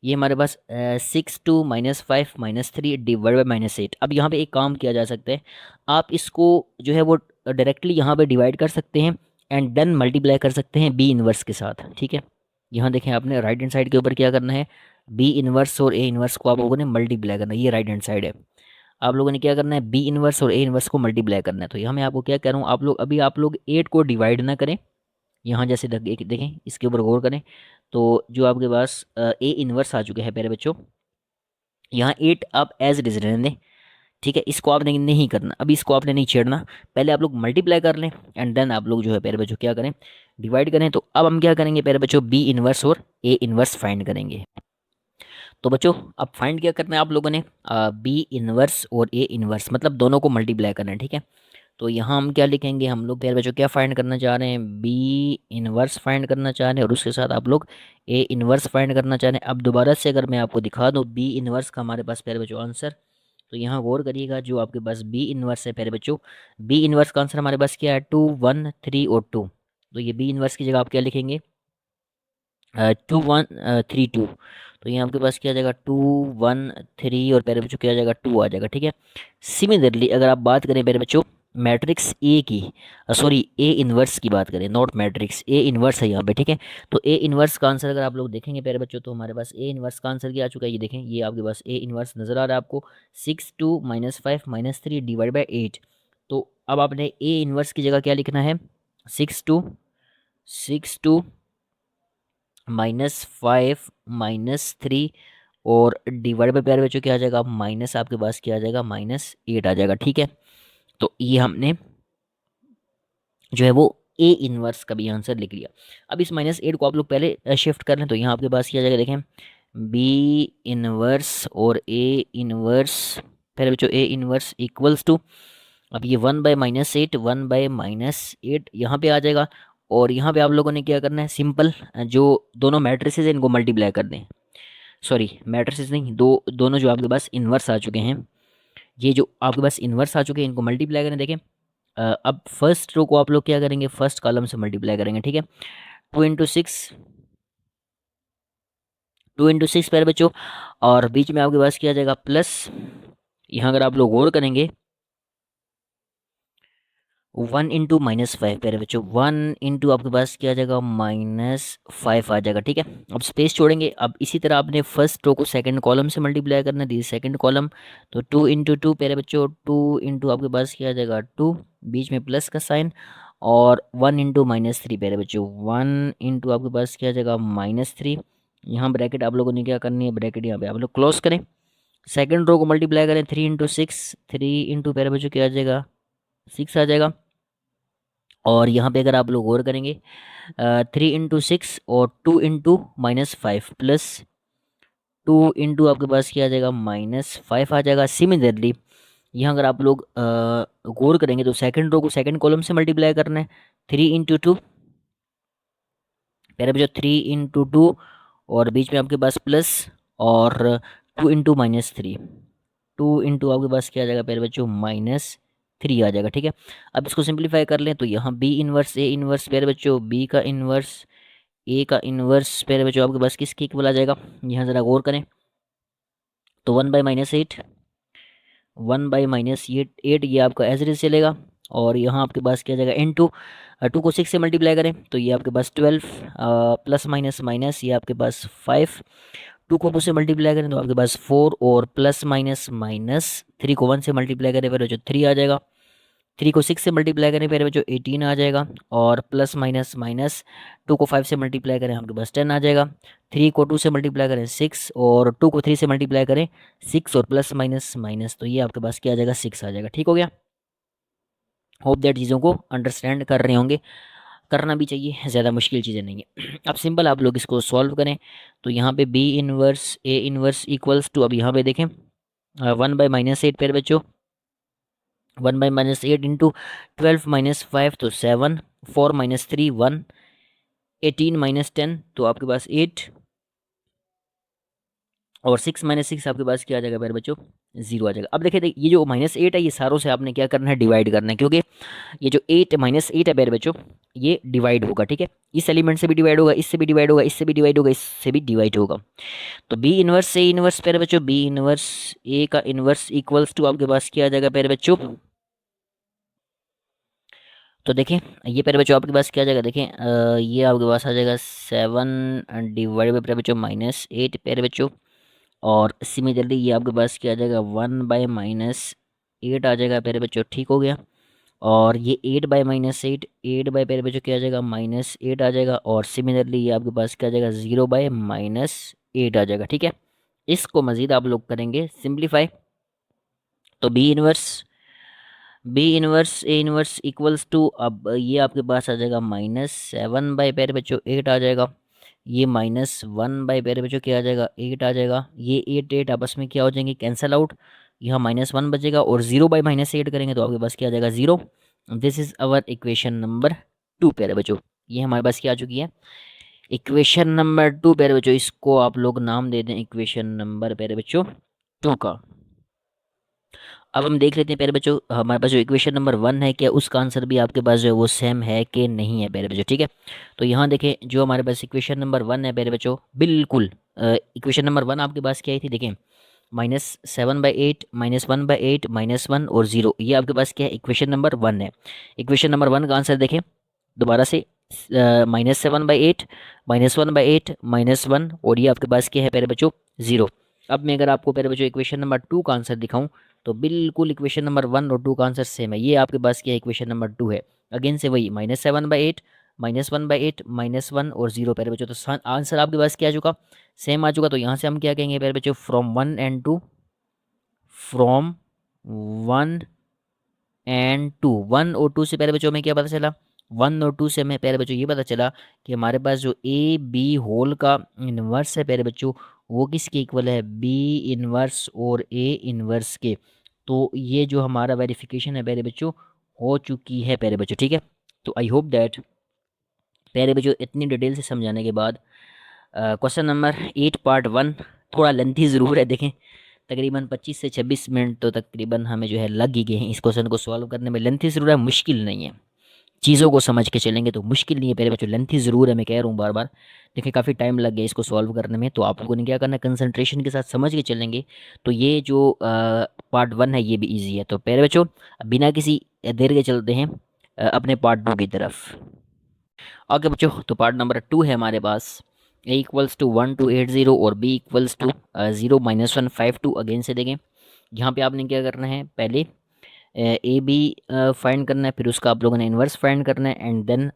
ये हमारे पास 6 2 -5 -3 डिवाइड बाई -8। अब यहाँ पे एक काम किया जा सकता है, आप इसको जो है वो डायरेक्टली यहाँ पे डिवाइड कर सकते हैं, एंड देन मल्टीप्लाई कर सकते हैं बी इनवर्स के साथ, ठीक है। यहाँ देखें आपने राइट हैंड साइड के ऊपर क्या करना है, बी इनवर्स और ए इनवर्स को आप लोगों ने मल्टीप्लाई करना है, ये राइट हैंड साइड है। आप लोगों ने क्या करना है, बी इनवर्स और ए इनवर्स को मल्टीप्लाई करना है। तो यहाँ मैं आपको क्या कह रहा हूँ, आप लोग 8 को डिवाइड ना करें, यहाँ जैसे देखें इसके ऊपर गौर करें, तो जो आपके पास ए इनवर्स आ चुके हैं प्यारे बच्चों, यहाँ 8 आप एज इट इज रहने दें, ठीक है। इसको आपने नहीं करना, अभी इसको आपने नहीं छेड़ना, पहले आप लोग मल्टीप्लाई कर लें, एंड देन आप लोग जो है प्यारे बच्चों क्या करें, डिवाइड करें। तो अब हम क्या करेंगे प्यारे बच्चों, बी इनवर्स और ए इनवर्स फाइंड करेंगे। तो बच्चों अब फाइंड क्या करना है आप लोगों ने, बी इनवर्स और ए इनवर्स, मतलब दोनों को मल्टीप्लाई करना है, ठीक है। तो यहाँ हम क्या लिखेंगे, हम लोग प्यारे बच्चों क्या फाइंड करना चाह रहे हैं, बी इनवर्स फाइंड करना चाह रहे हैं, और उसके साथ आप लोग ए इनवर्स फाइंड करना चाह रहे हैं। अब दोबारा से अगर मैं आपको दिखा दूँ बी इनवर्स का हमारे पास प्यारे बच्चों आंसर, तो यहाँ गौर करिएगा, जो आपके पास बी इनवर्स है प्यारे बच्चों, बी इनवर्स का आंसर हमारे पास क्या है, 2 1 3 और 2। तो ये बी इनवर्स की जगह आप क्या लिखेंगे, 2 1 3 2। तो यहाँ आपके पास क्या आ जाएगा, 2 1 3 और प्यारे बच्चों क्या आ जाएगा, 2 आ जाएगा, ठीक है। सिमिलरली अगर आप बात करें प्यारे बच्चों मैट्रिक्स ए की, सॉरी ए इनवर्स की बात करें, नॉट मैट्रिक्स, ए इनवर्स है यहाँ पे, ठीक है। तो ए इनवर्स का आंसर अगर आप लोग देखेंगे प्यारे बच्चों, तो हमारे पास ए इनवर्स का आंसर क्या आ चुका है, ये देखें, ये आपके पास ए इनवर्स नज़र आ रहा है आपको, 6 2 -5 -3 डिवाइड बाई 8। तो अब आपने ए इनवर्स की जगह क्या लिखना है, 6 2 -5 -3 और डिवाइड बाई प्यारे बच्चों क्या आ जाएगा, माइनस आपके पास क्या आ जाएगा, -8 आ जाएगा, ठीक है। तो ये हमने जो है वो ए इनवर्स का भी आंसर लिख लिया। अब इस -8 को आप लोग पहले शिफ्ट कर लें, तो यहाँ आपके पास क्या आ जाएगा, देखें बी इनवर्स और ए इनवर्स, पहले बच्चों ए इनवर्स इक्वल्स टू, अब ये 1/-8, 1/-8 यहाँ पे आ जाएगा। और यहाँ पे आप लोगों ने क्या करना है, सिंपल जो दोनों मैट्रिसेस हैं इनको मल्टीप्लाई कर दें। सॉरी, मैट्रिसेस नहीं, दोनों जो आपके पास इन्वर्स आ चुके हैं, ये जो आपके पास इन्वर्स आ चुके हैं इनको मल्टीप्लाई करें। देखें अब फर्स्ट रो को आप लोग क्या करेंगे, फर्स्ट कॉलम से मल्टीप्लाई करेंगे, ठीक है। 2 × 6, 2 × 6 प्यारे बच्चों, और बीच में आपके पास किया जाएगा प्लस। यहाँ अगर आप लोग गौर करेंगे 1 × -5 प्यारे बच्चों, 1 × आपके पास क्या आ जाएगा, -5 आ जाएगा, ठीक है। अब स्पेस छोड़ेंगे। अब इसी तरह आपने फर्स्ट रो को सेकंड कॉलम से मल्टीप्लाई करना है, सेकंड कॉलम। तो 2 × 2 प्यारे बच्चों, 2 आपके पास क्या आ जाएगा 2, बीच में प्लस का साइन, और 1 × -3 प्यारे बच्चों, 1 × आपके पास क्या आ जाएगा -3। यहाँ ब्रैकेट आप लोगों ने क्या करनी है, ब्रैकेट यहाँ पे आप लोग क्लोज करें। सेकंड रो को मल्टीप्लाई करें, 3 × 6, 3 प्यारे बच्चों क्या आ जाएगा, 6 आ जाएगा। और यहाँ पे अगर आप लोग गौर करेंगे 3 × 6 और 2 × -5 प्लस 2 आपके पास क्या आ जाएगा, -5 आ जाएगा। सिमिलरली यहाँ अगर आप लोग गौर करेंगे तो सेकंड रो को सेकंड कॉलम से मल्टीप्लाई करना है, 3 × 2 पहले बचा 3 × 2, और बीच में आपके पास प्लस, और 2 × -3, 2 आपके पास क्या आ जाएगा प्यारे बच्चों, -3 आ जाएगा, ठीक है। अब इसको सिंप्लीफाई कर लें तो यहाँ बी इनवर्स ए इनवर्स प्यारे बच्चों, बी का इनवर्स ए का इनवर्स प्यारे बच्चों आपके पास किसके इक्वल आ जाएगा, यहाँ ज़रा गौर करें। तो 1/-8, 1/-8 ये आपका एज इट इज चलेगा। और यहाँ आपके पास क्या जाएगा, इन 2 को 6 से मल्टीप्लाई करें तो ये आपके पास 12, प्लस माइनस माइनस ये आपके पास 5, 2 को 2 से मल्टीप्लाई करें तो आपके पास 4, और प्लस माइनस माइनस 3 को 1 से मल्टीप्लाई करें फिर जो 3 आ जाएगा। 3 को 6 से मल्टीप्लाई करें फिर जो 18 आ जाएगा। और प्लस माइनस माइनस 2 को 5 से मल्टीप्लाई करें आपके पास 10 आ जाएगा। 3 को 2 से मल्टीप्लाई करें 6, और 2 को 3 से मल्टीप्लाई करें 6, और प्लस माइनस माइनस तो ये आपके पास क्या आ जाएगा, 6 आ जाएगा। ठीक हो गया। होप दैट चीज़ों को अंडरस्टैंड कर रहे होंगे, करना भी चाहिए, ज़्यादा मुश्किल चीज़ें नहीं है। अब सिंपल आप लोग इसको सॉल्व करें तो यहाँ पे B inverse A inverse equals to, अब यहाँ पे देखें 1/-8 पेयर बच्चों, 1/-8 इंटू 12 - 5 तो 7, 4 - 3 1, 18 - 10 तो आपके पास 8, और 6 - 6 आपके पास क्या आ जाएगा मेरे बच्चों, 0 आ जाएगा। अब देखिए ये जो -8 है ये सारों से आपने क्या करना है, डिवाइड करना है, क्योंकि ये जो 8 है मेरे बच्चों ये डिवाइड होगा, ठीक है। इस एलिमेंट से भी डिवाइड होगा, इससे भी डिवाइड होगा, इससे भी डिवाइड होगा, इससे भी डिवाइड होगा। तो बी इनवर्स ए इनवर्स मेरे बच्चों, बी इनवर्स ए का इनवर्स इक्वल्स टू आपके पास क्या आ जाएगा मेरे बच्चों। तो देखें ये पेरे बच्चों आपके पास क्या आ जाएगा, देखें ये आपके पास आ जाएगा 7 डिवाइड बाई पेरे बच्चों -8 पेरे बच्चों। और सिमिलरली ये आपके पास क्या आ जाएगा, 1/-8 आ जाएगा पेरे बच्चों। ठीक हो गया। और ये 8/-8, 8 पेरे बच्चों क्या आ जाएगा, -8 आ जाएगा। और सिमिलरली ये आपके पास क्या आ जाएगा, 0/-8 आ जाएगा। ठीक है। इसको मज़ीद आप लोग करेंगे सिंप्लीफाई तो B inverse A inverse equals to, अब ये आपके पास आ जाएगा -7 बाई पेरे बच्चों 8 आ जाएगा। ये -1 बाई पेरे बच्चों क्या आ जाएगा, 8 आ जाएगा। ये 8 आपस में क्या हो जाएंगे, कैंसल आउट। यहाँ -1 बचेगा, और 0/-8 करेंगे तो आपके पास क्या आ जाएगा, 0। This is our equation number 2 पेरे बच्चों। ये हमारे पास क्या आ चुकी है, इक्वेशन नंबर 2 पेरे बच्चों। इसको आप लोग नाम दे दें इक्वेशन नंबर पेरे बच्चों 2 का। अब हम देख लेते हैं प्यारे बच्चों, हमारे पास जो इक्वेशन नंबर 1 है क्या उसका आंसर भी आपके पास जो है वो सेम है कि नहीं है प्यारे बच्चों। ठीक है। तो यहाँ देखें जो हमारे पास इक्वेशन नंबर 1 है प्यारे बच्चों, बिल्कुल इक्वेशन नंबर 1 आपके पास क्या आई थी, देखें -7/8 -1/8 -1 और 0, ये आपके पास क्या है, इक्वेशन नंबर 1 है। इक्वेशन नंबर 1 का आंसर देखें दोबारा से, -7/8 -1/8 -1, और ये आपके पास क्या है प्यारे बच्चों, 0। अब मैं अगर आपको प्यारे बच्चों इक्वेशन नंबर 2 का आंसर दिखाऊं तो बिल्कुल इक्वेशन नंबर 1 और 2 का आंसर सेम है। ये आपके पास क्या है, इक्वेशन नंबर 2 है। अगेन से वही -7/8 -1/8 -1 और 0 प्यारे बच्चों। तो आंसर आपके पास क्या आ चुका, सेम आ चुका। तो यहाँ से हम क्या कहेंगे प्यारे बच्चों, फ्रॉम 1 और 2 1 और 2 से प्यारे बच्चों में क्या पता चला, 1 और 2 से हमें प्यारे बच्चों ये पता चला कि हमारे पास जो ए बी होल का इन्वर्स है प्यारे बच्चों वो किसके इक्वल है, बी इन्वर्स और ए इन्वर्स के। तो ये जो हमारा वेरिफिकेशन है प्यारे बच्चों हो चुकी है प्यारे बच्चों, ठीक है। तो आई होप दैट प्यारे बच्चों इतनी डिटेल से समझाने के बाद क्वेश्चन नंबर 8 पार्ट 1 थोड़ा लेंथी ज़रूर है, देखें तकरीबन 25 से 26 मिनट तो तकरीबन हमें जो है लग ही गए हैं इस क्वेश्चन को सॉल्व करने में। लेंथी ज़रूर है, मुश्किल नहीं है, चीज़ों को समझ के चलेंगे तो मुश्किल नहीं है प्यारे बच्चों। लेंथी ज़रूर है, मैं कह रहा हूँ बार बार, देखिए काफ़ी टाइम लग गया इसको सॉल्व करने में, तो आप लोगों ने क्या करना है कंसंट्रेशन के साथ समझ के चलेंगे तो ये जो पार्ट 1 है ये भी ईजी है। तो प्यारे बच्चों बिना किसी देर के चलते हैं अपने पार्ट 2 की तरफ। ओके बच्चों, तो पार्ट नंबर 2 है हमारे पास a इक्वल्स टू 1280 और b इक्वल्स टू 0-152। अगेन से देखें यहाँ पे आपने क्या करना है, पहले ए बी फाइंड करना है, फिर उसका आप लोगों ने इन्वर्स फाइंड करना है, and then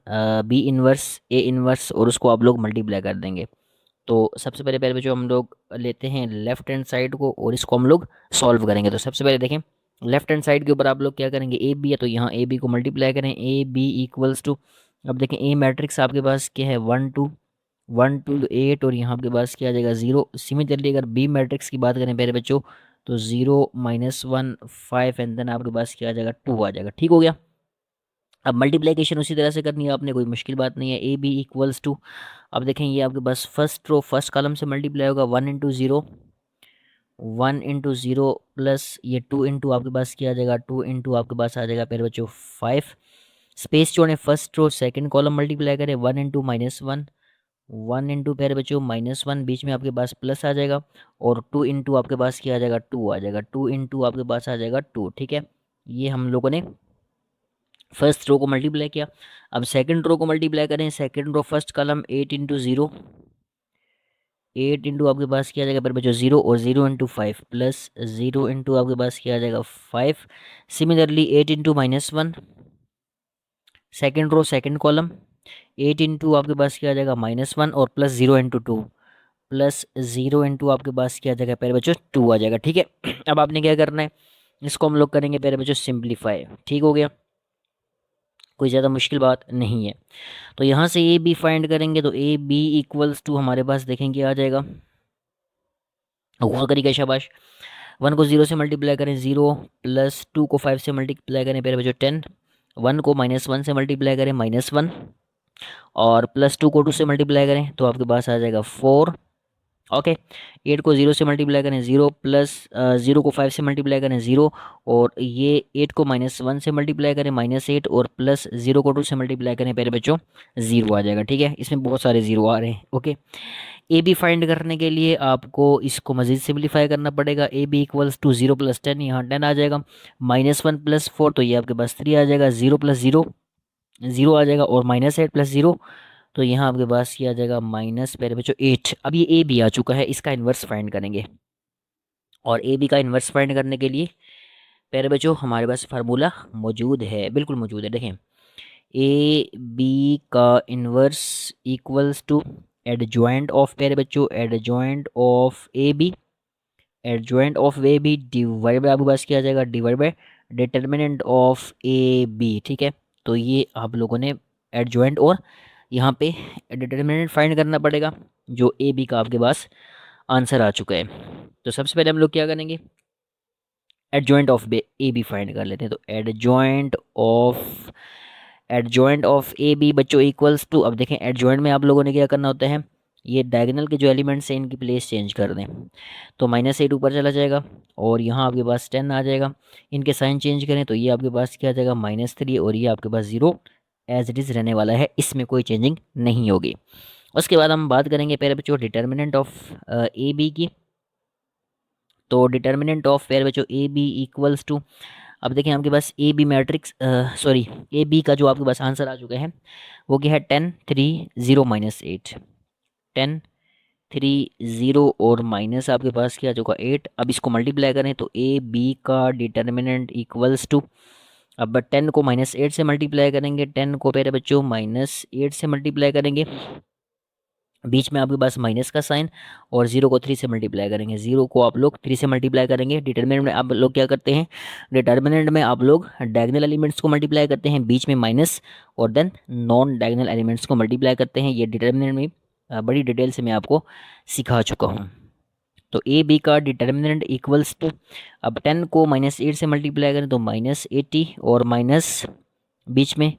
B inverse A inverse, और उसको आप लोग मल्टीप्लाई कर देंगे। तो सबसे पहले पहले जो हम लोग लेते हैं लेफ्ट हैंड साइड को और इसको हम लोग सॉल्व करेंगे। तो सबसे पहले देखें लेफ्ट हैंड साइड के ऊपर आप लोग क्या करेंगे, ए बी है तो यहाँ ए बी को मल्टीप्लाई करें, ए बी इक्वल्स टू, अब देखें ए मैट्रिक्स आपके पास क्या है 1 2 और यहाँ आपके पास क्या आ जाएगा 0। सिमिलरली अगर बी मैट्रिक्स की बात करें प्यारे बच्चों तो 0-1 5 एंड देन आपके पास क्या आ जाएगा 2 आ जाएगा, ठीक हो गया। अब मल्टीप्लिकेशन उसी तरह से करनी है आपने, कोई मुश्किल बात नहीं है। ए बी इक्वल्स टू, अब देखें ये आपके पास फर्स्ट रो फर्स्ट कॉलम से मल्टीप्लाई होगा 1 इंटू 0 प्लस ये 2 इंटू आपके पास क्या आ जाएगा 2 इंटू आपके पास आ जाएगा प्यारे बच्चों 5। स्पेस छोड़े first row second column multiply करें 1 इंटू -1, 1 इंटू प्यारे बच्चों -1, बीच में आपके पास प्लस आ जाएगा, और 2 इंटू आपके पास क्या आ जाएगा 2 आ जाएगा, 2 इंटू आपके पास आ जाएगा 2, ठीक है। ये हम लोगों ने फर्स्ट रो को मल्टीप्लाई किया। अब सेकंड रो को मल्टीप्लाई करें, second row first column 8 into 0, 8 into आपके पास क्या आ जाएगा पर बच्चों 0, और 0 इंटू 5 प्लस 0 इंटू आपके पास क्या आ जाएगा 5। Similarly 8 into -1, second row second column 8 into आपके पास क्या आ जाएगा -1 और प्लस 0 इंटू 2, प्लस 0 इंटू आपके पास क्या आ जाएगा प्यारे बच्चों 2 आ जाएगा, ठीक है। अब आपने क्या करना है, इसको हम लोग करेंगे प्यारे बच्चों सिंप्लीफाई, ठीक हो गया, कोई ज़्यादा मुश्किल बात नहीं है। तो यहाँ से ए बी फाइंड करेंगे तो ए बी इक्वल्स टू हमारे पास देखेंगे आ जाएगा, गौर करिएगा शाबाश, 1 को 0 से मल्टीप्लाई करें 0, प्लस 2 को 5 से मल्टीप्लाई करें प्यारे बच्चों 10, 1 को -1 से मल्टीप्लाई करें -1, और प्लस 2 को 2 से मल्टीप्लाई करें तो आपके पास आ जाएगा 4। ओके, 8 को 0 से मल्टीप्लाई करें 0, प्लस 0 को 5 से मल्टीप्लाई करें 0, और ये 8 को -1 से मल्टीप्लाई करें -8, और प्लस 0 को 2 से मल्टीप्लाई करें प्यारे बच्चों 0 आ जाएगा, ठीक है। इसमें बहुत सारे 0 आ रहे हैं। ओके, ए बी फाइंड करने के लिए आपको इसको मज़ीद सिंप्लीफाई करना पड़ेगा। ए बी इक्वल्स टू 0 + 10, यहाँ 10 आ जाएगा, -1 + 4 तो ये आपके पास 3 आ जाएगा, 0 + 0 0 आ जाएगा, और -8 + 0 तो यहाँ आपके पास क्या आ जाएगा माइनस प्यारे बच्चों 8। अब ये ए बी आ चुका है, इसका इन्वर्स फाइंड करेंगे, और ए बी का इन्वर्स फाइंड करने के लिए प्यारे बच्चों हमारे पास फार्मूला मौजूद है, बिल्कुल मौजूद है। देखें ए बी का inverse equals to adjoint of प्यारे बच्चों adjoint of A B, adjoint of A B divide by आपके पास क्या आ जाएगा divide by determinant of A B, ठीक है। तो ये आप लोगों ने एडजॉइंट और यहाँ पे डिटर्मिनेंट फाइंड करना पड़ेगा, जो ए बी का आपके पास आंसर आ चुका है। तो सबसे पहले हम लोग क्या करेंगे, adjoint of A B find कर लेते हैं। तो एडजॉइंट ऑफ ए बी बच्चों इक्वल्स टू, अब देखें एडजॉइंट में आप लोगों ने क्या करना होता है, ये डायगोनल के जो एलिमेंट्स हैं इनकी प्लेस चेंज कर दें, तो -8 ऊपर चला जाएगा, और यहाँ आपके पास 10 आ जाएगा, इनके साइन चेंज करें तो ये आपके पास क्या आ जाएगा -3, और ये आपके पास 0 एज इट इज़ रहने वाला है, इसमें कोई चेंजिंग नहीं होगी। उसके बाद हम बात करेंगे प्यारे बच्चों डिटर्मिनेंट ऑफ ए बी की। तो डिटर्मिनेंट ऑफ प्यारे बच्चों ए बी इक्वल्स टू, अब देखें आपके पास A B matrix sorry A B का जो आपके पास आंसर आ चुका है वो क्या है 10 3 0 -8, 10 3 0 और माइनस आपके पास क्या आ चुका 8। अब इसको मल्टीप्लाई करें तो ए बी का डिटर्मिनेंट इक्वल्स टू, अब 10 को -8 से मल्टीप्लाई करेंगे, 10 को प्यारे बच्चों -8 से मल्टीप्लाई करेंगे, बीच में आपके पास माइनस का साइन, और 0 को 3 से मल्टीप्लाई करेंगे, 0 को आप लोग 3 से मल्टीप्लाई करेंगे। डिटर्मिनेंट में आप लोग क्या करते हैं, डिटर्मिनेंट में आप लोग डायगोनल एलिमेंट्स को मल्टीप्लाई करते हैं, बीच में माइनस, और देन नॉन डायगोनल एलिमेंट्स को मल्टीप्लाई करते हैं। ये डिटर्मिनेंट में बड़ी डिटेल से मैं आपको सिखा चुका हूँ, तो ए बी का डिटर्मिनेंट इक्वल्स टू, अब 10 को -8 से मल्टीप्लाई करें तो -80 और माइनस बीच में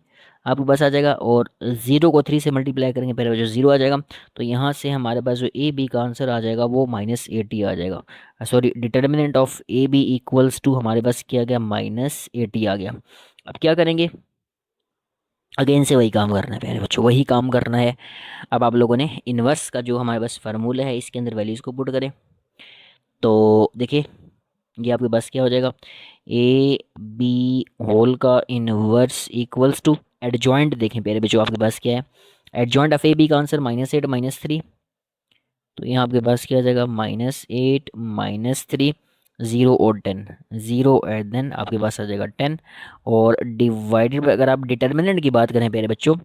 आपके पास आ जाएगा, और 0 को 3 से मल्टीप्लाई करेंगे पहले जो 0 आ जाएगा। तो यहाँ से हमारे पास जो ए बी का आंसर आ जाएगा वो -80 आ जाएगा। Sorry, determinant of A B equals to हमारे पास क्या गया, -80 आ गया। अब क्या करेंगे, अगेन से वही काम करना है प्यारे बच्चों, वही काम करना है। अब आप लोगों ने इन्वर्स का जो हमारे पास फार्मूला है इसके अंदर वैल्यूज़ को पुट करें। तो देखिए ये आपके पास क्या हो जाएगा, ए बी होल का इनवर्स इक्वल्स टू एडजॉइंट, देखें प्यारे बच्चों आपके पास क्या है, एडजॉइंट ऑफ ए बी का आंसर -8 -3, तो यहाँ आपके पास क्या आ जाएगा, -8 -3, 0 और 10, 0 एंड देन आपके पास आ जाएगा 10, और डिवाइडेड बाय, अगर आप डिटर्मिनेंट की बात करें प्यारे बच्चों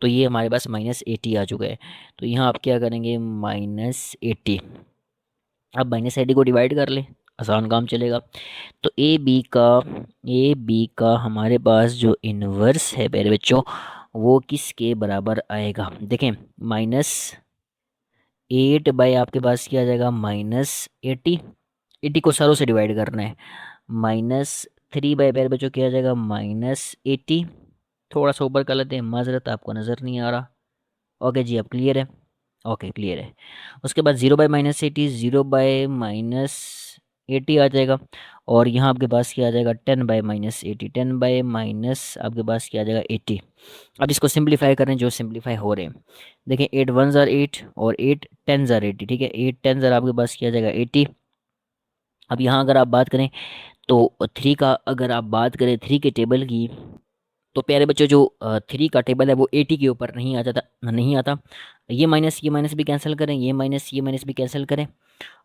तो ये हमारे पास -80 आ चुका है। तो यहाँ आप क्या करेंगे, -80, अब -80 को डिवाइड कर ले, आसान काम चलेगा। तो ए बी का हमारे पास जो इन्वर्स है मेरे बच्चों वो किसके बराबर आएगा, देखें -8 आपके पास क्या आ जाएगा, -80, 80 को सारों से डिवाइड करना है, -3 मेरे बच्चों क्या आ जाएगा, -80, थोड़ा सा ऊपर कर लेते हैं, माजरत आपको नज़र नहीं आ रहा। ओके जी, अब क्लियर है, ओके क्लियर है। उसके बाद 0/-80, 0/-80 आ जाएगा, और यहाँ आपके पास क्या आ जाएगा, 10/-80, 10 आपके पास क्या आ जाएगा, 80। अब इसको सिंप्लीफाई करें, जो सिंप्लीफाई हो रहे हैं, देखें 8 1 ज़ार 8 और 8 10 ज़ार 80, ठीक है, 8 10 ज़ार आपके पास क्या आ जाएगा, 80। अब यहाँ अगर आप बात करें तो 3 का, अगर आप बात करें 3 के टेबल की, तो प्यारे बच्चों जो 3 का टेबल है वो 80 के ऊपर नहीं आ जाता, नहीं आता। ये माइनस भी कैंसिल करें, ये माइनस भी कैंसिल करें,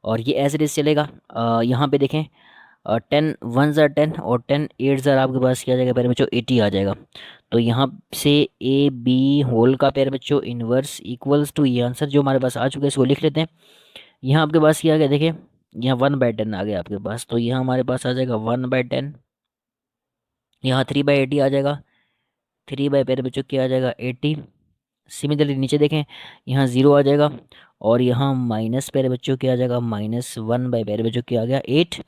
और ये एज इट इज़ चलेगा। यहाँ पे देखें 10 1 ज़ार 10 और 10 8 ज़ार आपके पास क्या आ जाएगा प्यारे बच्चों, 80 आ जाएगा। तो यहाँ से ए बी होल का प्यारे बच्चों इन्वर्स इक्वल्स टू, ये आंसर जो हमारे पास आ चुका है इसको लिख लेते हैं। यहाँ आपके पास क्या आ गया, देखिए यहाँ 1/10 आ गया आपके पास, तो यहाँ हमारे पास आ जाएगा 1/10, यहाँ 3/80 आ जाएगा, 3 प्यारे बच्चों क्या आ जाएगा, 80। सिमिलरली नीचे देखें यहाँ 0 आ जाएगा, और यहाँ माइनस प्यारे बच्चों क्या आ जाएगा, -1 प्यारे बच्चों क्या आ गया, 8।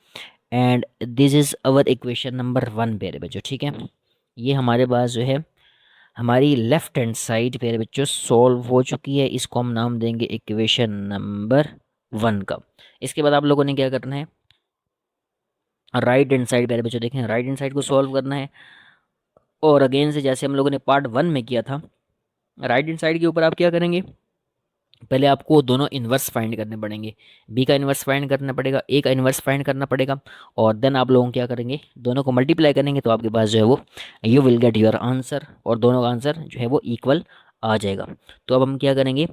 And this is our equation number 1 प्यारे बच्चों, ठीक है। ये हमारे पास जो है हमारी लेफ्ट हैंड साइड प्यारे बच्चों सॉल्व हो चुकी है, इसको हम नाम देंगे इक्वेशन नंबर 1 का। इसके बाद आप लोगों ने क्या करना है, राइट हैंड साइड प्यारे बच्चों देखें, राइट हैंड साइड को सॉल्व करना है, और अगेन से जैसे हम लोगों ने पार्ट 1 में किया था, राइट हैंड साइड के ऊपर आप क्या करेंगे, पहले आपको दोनों इन्वर्स फाइंड करने पड़ेंगे, बी का इन्वर्स फाइंड करना पड़ेगा, ए का इन्वर्स फाइंड करना पड़ेगा, और देन आप लोगों क्या करेंगे, दोनों को मल्टीप्लाई करेंगे, तो आपके पास जो है वो you will get your answer, और दोनों का आंसर जो है वो इक्वल आ जाएगा। तो अब हम क्या करेंगे,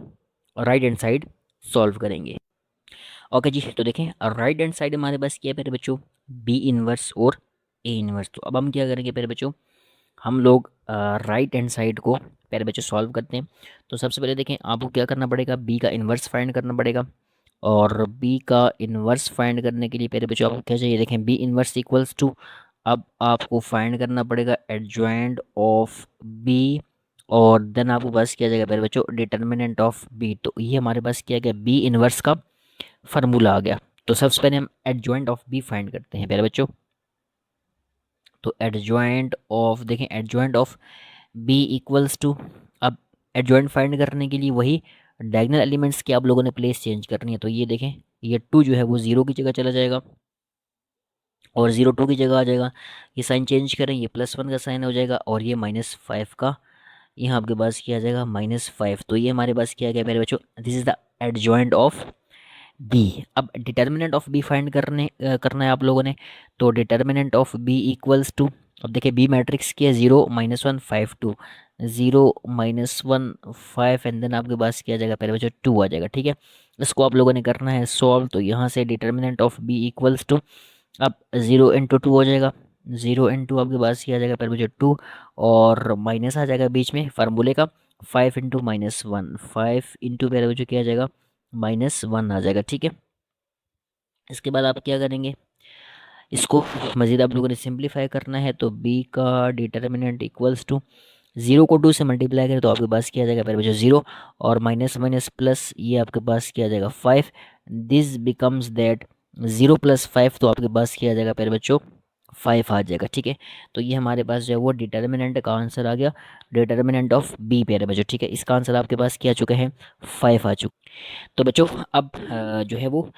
राइट हैंड साइड सॉल्व करेंगे। ओके जी, तो देखें राइट हैंड साइड हमारे पास क्या है मेरे बच्चों, बी इन्वर्स और ए इन्वर्स। तो अब हम क्या करेंगे मेरे बच्चों, हम लोग राइट हैंड साइड को पहले बच्चों सॉल्व करते हैं। तो सबसे पहले देखें आपको क्या करना पड़ेगा, बी का इन्वर्स फाइंड करना पड़ेगा, और बी का इन्वर्स फाइंड करने के लिए पहले बच्चों आपको क्या चाहिए, देखें बी इन्वर्स इक्वल्स टू, अब आपको फाइंड करना पड़ेगा एडजॉइंट ऑफ बी, और देन आपको पास किया जाएगा पहले बच्चों डिटर्मिनेंट ऑफ बी। तो ये हमारे पास क्या गया, बी इन्वर्स का फार्मूला आ गया। तो सबसे पहले हम एडजॉइंट ऑफ बी फाइंड करते हैं पहले बच्चों। तो एडजॉइंट ऑफ, देखें adjoint of B equals to, अब एडजॉइंट फाइंड करने के लिए वही डायगोनल एलिमेंट्स की आप लोगों ने प्लेस चेंज करनी है। तो ये देखें ये 2 जो है वो 0 की जगह चला जाएगा, और 0 2 की जगह आ जाएगा। ये साइन चेंज करें, ये +1 का साइन हो जाएगा, और ये -5 का यहाँ आपके पास किया जाएगा -5। तो ये हमारे पास किया गया मेरे बच्चों, this is the adjoint of B. अब डिटर्मिनेंट ऑफ बी फाइंड करना है आप लोगों ने। तो determinant of B equals to, अब देखिए बी मैट्रिक्स की है 0 -1 5 2, 0 -1 5, एंड देन आपके पास किया जाएगा पहले बच्चों 2 आ जाएगा, ठीक है। इसको आप लोगों ने करना है सॉल्व। तो यहाँ से determinant of B equals to, अब 0 × 2 हो जाएगा, 0 × आपके पास किया जाएगा पहले बच्चों 2, और माइनस आ जाएगा बीच में फार्मूले का, 5 × -1, 5 × पहले बच्चों क्या आ जाएगा, -1 आ जाएगा, ठीक है। इसके बाद आप क्या करेंगे, इसको मज़ीद आप लोगों ने सिंप्लीफाई करना है। तो b का डिटर्मिनेंट इक्वल्स टू, 0 को 2 से मल्टीप्लाई करें तो आपके पास क्या आ जाएगा पहले बच्चों 0, और माइनस माइनस प्लस ये आपके पास क्या आ जाएगा 5, दिस बिकम्स दैट 0+5, तो आपके पास क्या आ जाएगा प्यारे बच्चों 5 आ जाएगा। ठीक है, तो ये हमारे पास जो है वो डिटर्मिनेंट का आंसर आ गया, डिटर्मिनेंट ऑफ बी प्यारे बच्चों। ठीक है, इसका आंसर आपके पास क्या आ चुका है 5 आ चुका। तो बच्चों अब जो है वो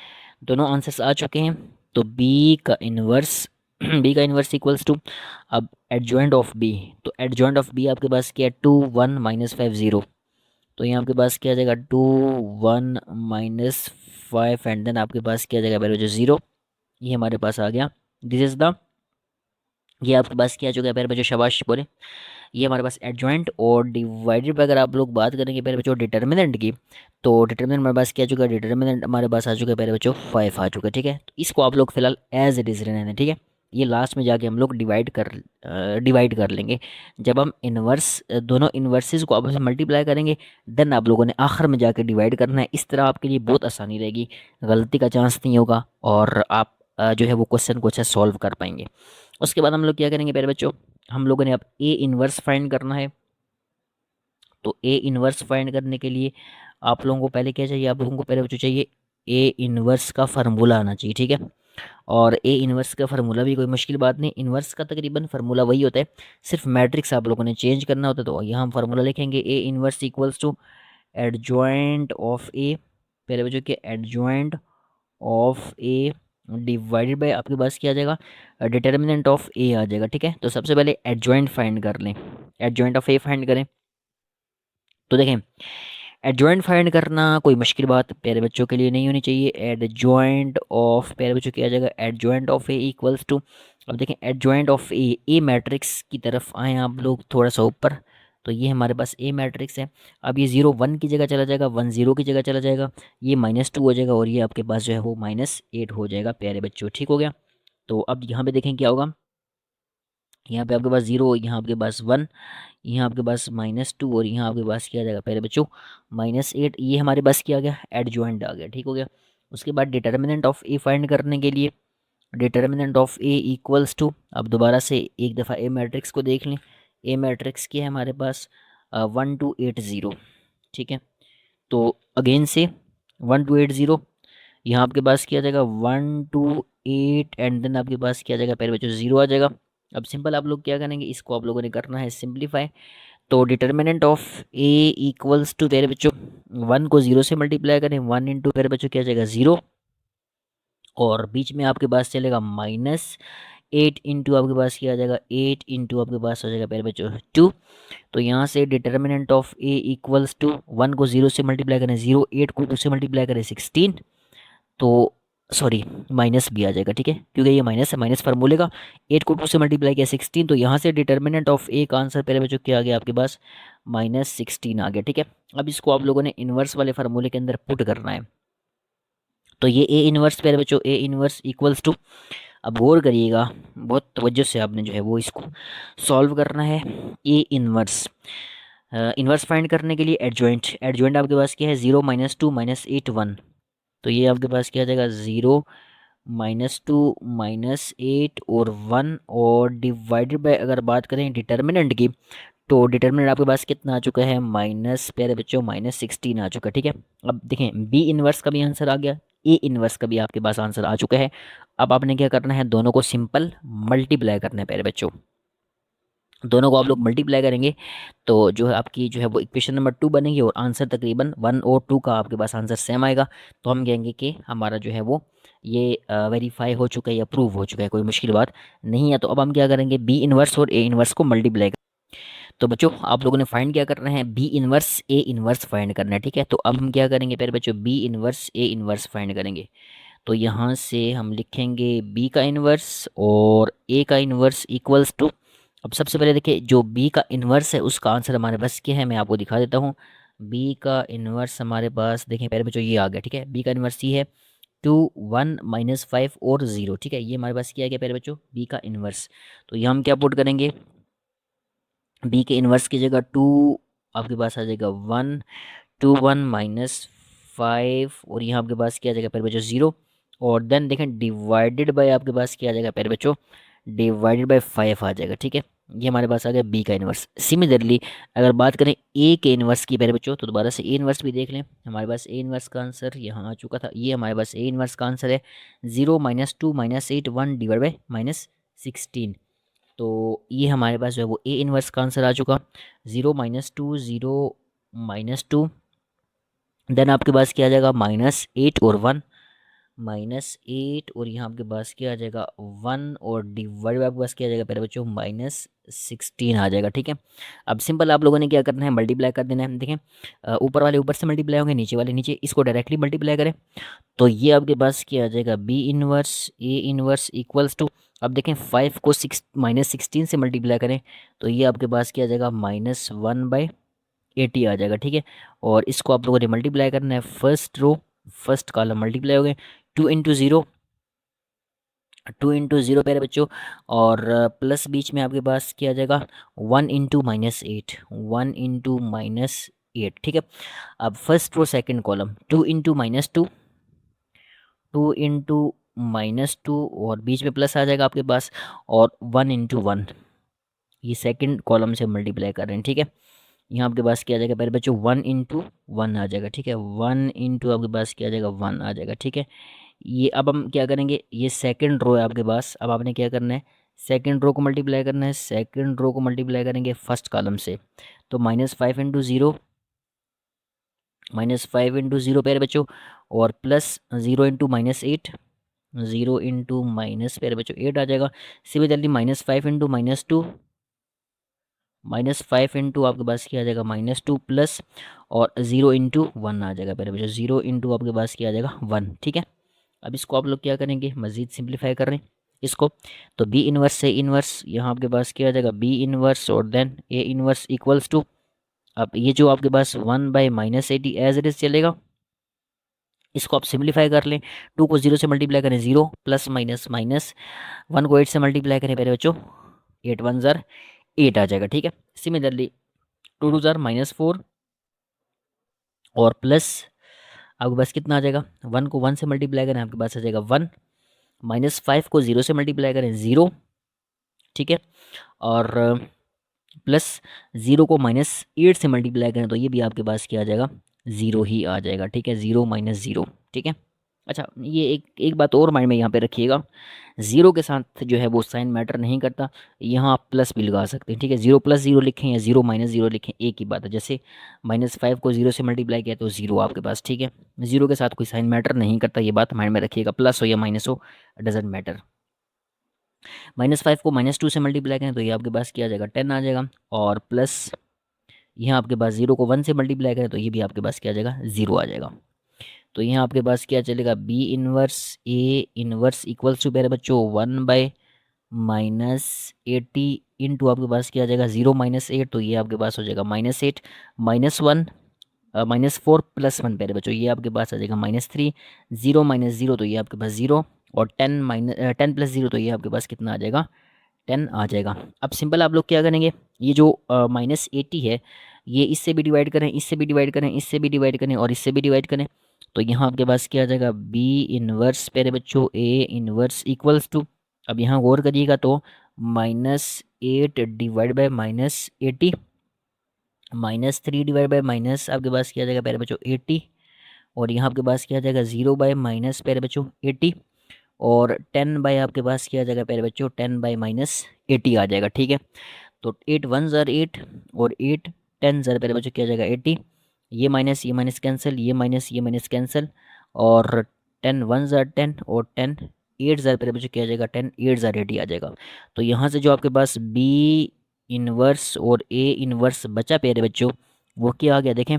दोनों आंसर्स आ चुके हैं। तो बी का इन्वर्स बी का इन्वर्स इक्वल्स टू, अब एडजॉइंट ऑफ बी, तो एडजॉइंट ऑफ बी आपके पास क्या है 2 1 -5 0, तो यहाँ आपके पास क्या आ जाएगा 2 1 -5 एंड देन आपके पास क्या आ जाएगा पहले जो 0, ये हमारे पास आ गया। दिस इज द, ये आपके पास क्या आ चुका है पहले बच्चों, शाबाश बोले, ये हमारे पास एडजॉइंट और डिवाइडेड पे अगर आप लोग बात करेंगे पहले बच्चों डिटर्मिनेंट की, तो डिटर्मिनेंट हमारे पास क्या आ चुका है, डिटर्मिनेंट हमारे पास आ चुका है पहले बच्चों 5 आ चुका है। ठीक है, तो इसको आप लोग फिलहाल एज इट इज़ रहने दें। ठीक है, ये लास्ट में जाके हम लोग डिवाइड कर लेंगे, जब हम इन्वर्स दोनों इन्वर्सेस को आपस में मल्टीप्लाई करेंगे, देन आप लोगों ने आखिर में जाके डिवाइड करना है। इस तरह आपके लिए बहुत आसानी रहेगी, गलती का चांस नहीं होगा और आप जो है वो क्वेश्चन को अच्छा सॉल्व कर पाएंगे। उसके बाद हम लोग क्या करेंगे प्यारे बच्चों, हम लोगों ने अब ए इन्वर्स फाइंड करना है। तो ए इन्वर्स फाइंड करने के लिए आप लोगों को पहले क्या चाहिए, आप लोगों को पहले बच्चों चाहिए ए इन्वर्स का फार्मूला आना चाहिए। ठीक है, और ए इन्वर्स का फार्मूला भी कोई मुश्किल बात नहीं, इन्वर्स का तकरीबन फार्मूला वही होता है, सिर्फ मैट्रिक्स आप लोगों ने चेंज करना होता है। तो यहाँ हम फार्मूला लिखेंगे A inverse equals to adjoint of A, पहले बच्चों के adjoint of A divided by आपके पास क्या आ जाएगा, डिटर्मिनेंट ऑफ ए आ जाएगा। ठीक है, तो सबसे पहले एडजॉइंट फाइंड कर लें, एडजॉइंट ऑफ ए फाइंड करें। तो देखें, एडजॉइंट फाइंड करना कोई मुश्किल बात प्यारे बच्चों के लिए नहीं होनी चाहिए। एडजॉइंट ऑफ प्यारे बच्चों क्या आ जाएगा, adjoint of A equals to, अब देखें एडजॉइंट ऑफ ए मैट्रिक्स की तरफ आए आप लोग थोड़ा सा ऊपर, तो ये हमारे पास ए मैट्रिक्स है। अब ये 0 1 की जगह चला जाएगा, 1 0 की जगह चला जाएगा, ये -2 हो जाएगा और ये आपके पास जो है वो -8 हो जाएगा प्यारे बच्चों। ठीक हो गया, तो अब यहाँ पे देखें क्या होगा, यहाँ पे आपके पास 0, यहाँ आपके पास 1, यहाँ आपके पास -2 और यहाँ आपके पास क्या आ जाएगा पहले बच्चों -8, ये हमारे पास क्या आ गया, एडजॉइंट आ गया। ठीक हो गया, उसके बाद डिटर्मिनेंट ऑफ ए फाइंड करने के लिए determinant of A equals to, अब दोबारा से एक दफ़ा ए मैट्रिक्स को देख लें। ए मैट्रिक्स क्या है हमारे पास 1 2 8 0। ठीक है, तो अगेन से 1 2 8 0, यहाँ आपके पास क्या आ जाएगा 1 2 8 एंड देन आपके पास क्या आ जाएगा पहले बच्चों 0 आ जाएगा। अब सिंपल आप लोग क्या करेंगे, इसको आप लोगों ने करना है सिंप्लीफाई। तो determinant of A equals to मेरे बच्चों 1 को 0 से मल्टीप्लाई करें, 1 इंटू मेरे बच्चों क्या जाएगा 0, और बीच में आपके पास चलेगा -8 इंटू आपके पास क्या आ जाएगा 8 इंटू आपके पास आ जाएगा मेरे बच्चों 2। तो यहाँ से determinant of A equals to 1 को 0 से मल्टीप्लाई करें 0, 8 को 2 से मल्टीप्लाई करें 16, तो सॉरी माइनस भी आ जाएगा। ठीक है, क्योंकि ये माइनस है, माइनस फार्मूले का, 8 को 2 से मल्टीप्लाई किया 16, तो यहाँ से डिटर्मिनेंट ऑफ ए का आंसर पहले बच्चों क्या आ गया आपके पास -16 आ गया। ठीक है, अब इसको आप लोगों ने इन्वर्स वाले फार्मूले के अंदर पुट करना है। तो ये ए इन्वर्स पहले बच्चों ए इन्वर्स इक्वल्स टू, अब गौर करिएगा बहुत तवज्जो से आपने जो है वो इसको सॉल्व करना है। ए इन्वर्स इन्वर्स फाइंड करने के लिए एडजॉइंट, एडजॉइंट आपके पास क्या है 0 -2 -8 1, तो ये आपके पास क्या आ जाएगा 0 -2 -8 और 1, और डिवाइडेड बाय अगर बात करें डिटर्मिनेंट की, तो डिटर्मिनेंट आपके पास कितना आ चुका है प्यारे बच्चों -16 आ चुका है। ठीक है, अब देखें बी इन्वर्स का भी आंसर आ गया, ए इन्वर्स का भी आपके पास आंसर आ चुका है। अब आपने क्या करना है, दोनों को सिंपल मल्टीप्लाई करना है प्यारे बच्चों, दोनों को आप लोग मल्टीप्लाई करेंगे तो जो है आपकी जो है वो इक्वेशन नंबर 2 बनेगी और आंसर तकरीबन 1 और 2 का आपके पास आंसर सेम आएगा। तो हम कहेंगे कि हमारा जो है वो ये वेरीफाई हो चुका है या प्रूव हो चुका है, कोई मुश्किल बात नहीं है। तो अब हम क्या करेंगे, बी इन्वर्स और ए इन्वर्स को मल्टीप्लाई। तो बच्चों आप लोगों ने फाइंड क्या करना है, B inverse A inverse find करना है। ठीक है, तो अब हम क्या करेंगे पहले बच्चों, B inverse A inverse find करेंगे। तो यहाँ से हम लिखेंगे बी का इन्वर्स और ए का इन्वर्स इक्वल्स टू, अब सबसे पहले देखिए जो बी का इन्वर्स है उसका आंसर हमारे पास क्या है, मैं आपको दिखा देता हूँ। बी का इन्वर्स हमारे पास देखें पहले बच्चों ये आ गया। ठीक है, बी का इन्वर्स ये है 2 1 -5 और 0। ठीक है, ये हमारे पास क्या आ गया पहले बच्चों, बी का इन्वर्स। तो ये हम क्या पुट करेंगे, बी के इन्वर्स की जगह 2 आपके पास आ जाएगा 1 2 1 -5 और यहाँ आपके पास क्या आ जाएगा पहले बच्चों 0, और देन देखें डिवाइडेड बाय आपके पास क्या आ जाएगा पहले बच्चों, डिवाइडेड बाय 5 आ जाएगा। ठीक है, ये हमारे पास आ गया बी का इन्वर्स। सिमिलरली अगर बात करें ए के इन्वर्स की प्यारे बच्चों, तो दोबारा से ए इन्वर्स भी देख लें। हमारे पास ए इन्वर्स का आंसर यहाँ आ चुका था, ये हमारे पास ए इन्वर्स का आंसर है 0 -2 -8 1 डिवाइड बाई -16। तो ये हमारे पास जो है वो ए इन्वर्स का आंसर आ चुका। 0 -2 0 -2, देन आपके पास क्या आ जाएगा -8 और 1, -8 और यहाँ आपके पास क्या आ जाएगा 1 और डिवाइड आपके पास क्या आ जाएगा पहले बच्चों -16 आ जाएगा। ठीक है, अब सिंपल आप लोगों ने क्या करना है, मल्टीप्लाई कर देना है। देखें ऊपर वाले ऊपर से मल्टीप्लाई होंगे, नीचे वाले नीचे, इसको डायरेक्टली मल्टीप्लाई करें तो ये आपके पास क्या आ जाएगा B inverse A inverse equals to, अब देखें 5 को -16 से मल्टीप्लाई करें तो ये आपके पास क्या आ जाएगा -1/80 आ जाएगा। ठीक है, और इसको आप लोगों ने मल्टीप्लाई करना है, first row first column multiply हो गए, 2 × 0 2 × 0 प्यारे बच्चों, और प्लस बीच में आपके पास क्या आ जाएगा 1 × -8 ठीक है। अब फर्स्ट रो सेकंड कॉलम 2 × -2 और बीच में प्लस आ जाएगा आपके पास, और 1 × 1 ये सेकंड कॉलम से मल्टीप्लाई कर रहे हैं। ठीक है, यहाँ आपके पास क्या आ जाएगा पहले बच्चों 1 × 1 आ जाएगा। ठीक है, 1 × आपके पास क्या आ जाएगा 1 आ जाएगा। ठीक है, ये अब हम क्या करेंगे, ये सेकंड रो है आपके पास, अब आपने क्या करना है सेकंड रो को मल्टीप्लाई करना है, सेकंड रो को मल्टीप्लाई करेंगे फर्स्ट कॉलम से, तो -5 × 0 प्यारे बच्चों, और प्लस 0 × -8 प्यारे बच्चों 8 आ जाएगा। सिमिलरली -5 × आपके पास क्या आ जाएगा -2 प्लस, और 0 × 1 आ जाएगा प्यारे बच्चों, 0 आपके पास क्या आ जाएगा 1। ठीक है, अब इसको आप लोग क्या करेंगे, मज़ीद सिंप्लीफाई कर रहे हैं इसको, तो बी इनवर्स से इनवर्स यहाँ आपके पास क्या आ जाएगा बी इनवर्स, और then A inverse equals to, अब ये जो आपके पास 1/-80 एज इट इज़ चलेगा, इसको आप सिंप्लीफाई कर लें, 2 को 0 से मल्टीप्लाई करें 0, प्लस माइनस माइनस, 1 को 8 से मल्टीप्लाई करें पहले बच्चों, 8 1 ज़र 8 आ जाएगा। ठीक है, सिमिलरली 2 2 ज़र -4, और प्लस आपके पास कितना आ जाएगा, 1 को 1 से मल्टीप्लाई करें आपके पास आ जाएगा 1, -5 को 0 से मल्टीप्लाई करें 0। ठीक है, और प्लस 0 को -8 से मल्टीप्लाई करें तो ये भी आपके पास क्या आ जाएगा 0 ही आ जाएगा। ठीक है, 0 -0। ठीक है, अच्छा ये एक एक बात और माइंड में यहाँ पे रखिएगा, 0 के साथ जो है वो साइन मैटर नहीं करता, यहाँ आप प्लस भी लगा सकते हैं। ठीक है, 0 + 0 लिखें या 0 -0 लिखें, एक ही बात है। जैसे -5 को 0 से मल्टीप्लाई किया तो 0 आपके पास। ठीक है, 0 के साथ कोई साइन मैटर नहीं करता, ये बात माइंड में रखिएगा, प्लस हो या माइनस हो डजेंट मैटर। -5 को -2 से मल्टीप्लाई करें तो ये आपके पास क्या आ जाएगा 10 आ जाएगा, और प्लस यहाँ आपके पास 0 को 1 से मल्टीप्लाई करें तो ये भी आपके पास क्या आ जाएगा 0 आ जाएगा। तो यहाँ आपके पास क्या चलेगा B inverse A inverse equals to मेरे बच्चों 1/-80 इंटू आपके पास क्या आ जाएगा 0 -8, तो ये आपके पास हो जाएगा -8 -1 -4 + 1 प्यारे बच्चों, ये आपके पास आ जाएगा -3, 0 -0 तो ये आपके पास 0, और 10 + 0 तो ये आपके पास कितना आ जाएगा 10 आ जाएगा। अब सिंपल आप लोग क्या करेंगे, ये जो -80 है ये इससे भी डिवाइड करें, इससे भी डिवाइड करें, इससे भी डिवाइड करें, और इससे भी डिवाइड करें, तो यहाँ आपके पास क्या आ जाएगा बी इनवर्स प्यारे बच्चों ए इनवर्स इक्वल्स टू, अब यहाँ गौर करिएगा तो -8 divide by -80, -3 divide by minus आपके पास क्या आ जाएगा प्यारे बच्चों 80, और यहाँ आपके पास क्या आ जाएगा 0/- प्यारे बच्चों 80, और 10 आपके पास क्या आ जाएगा प्यारे बच्चों 10/-80 आ जाएगा। ठीक है, तो 8 1 ज़र 8, और 8 10 ज़र प्यारे बच्चों क्या आ जाएगा 80, ये माइनस कैंसिल, ये माइनस कैंसिल, और 10 1 ज़र 10, और 10 8 ज़र प्यारे बच्चों क्या आ जाएगा 10 8 ज़र 80 आ जाएगा। तो यहाँ से जो आपके पास बी इनवर्स और ए इनवर्स बचा प्यारे बच्चों, वो क्या आ गया देखें,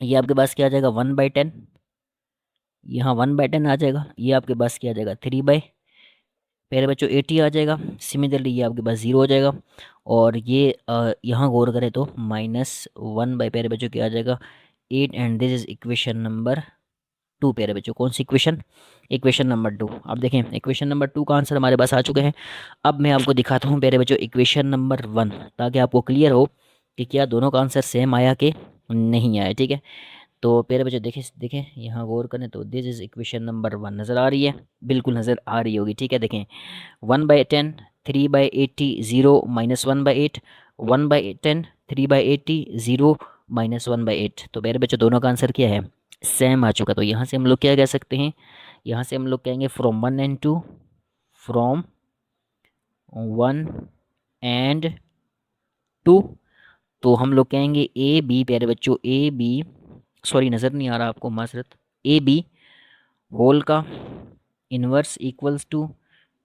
ये आपके पास क्या आ जाएगा 1/10, यहाँ 1/10 आ जाएगा, ये आपके पास क्या आ जाएगा 3 प्यारे बच्चों 80 आ जाएगा। सिमिलरली ये आपके पास 0 हो जाएगा, और ये यहाँ गौर करें तो -1 प्यारे बच्चों क्या आ जाएगा 8, and this is equation number 2 प्यारे बच्चों। कौन सी इक्वेशन, इक्वेशन नंबर 2। अब देखें इक्वेशन नंबर 2 का आंसर हमारे पास आ चुके हैं। अब मैं आपको दिखाता हूँ प्यारे बच्चों इक्वेशन नंबर 1, ताकि आपको क्लियर हो कि क्या दोनों का आंसर सेम आया कि नहीं आया। ठीक है, तो प्यारे बच्चों देखें देखें यहाँ गौर करें तो दिस इज इक्वेशन नंबर 1 नज़र आ रही है, बिल्कुल नज़र आ रही होगी। ठीक है, देखें 1/10 3/80 0 माइनस 1/8, 1/10 3/80 0 माइनस 1/8। तो मेरे बच्चों दोनों का आंसर क्या है, सेम आ चुका। तो यहाँ से हम लोग क्या कह सकते हैं, यहाँ से हम लोग कहेंगे फ्रॉम 1 एंड 2, फ्रॉम 1 एंड 2। तो हम लोग कहेंगे ए बी, प्यारे बच्चों ए बी, सॉरी नज़र नहीं आ रहा आपको, माजरत, ए बी होल का इन्वर्स इक्वल्स टू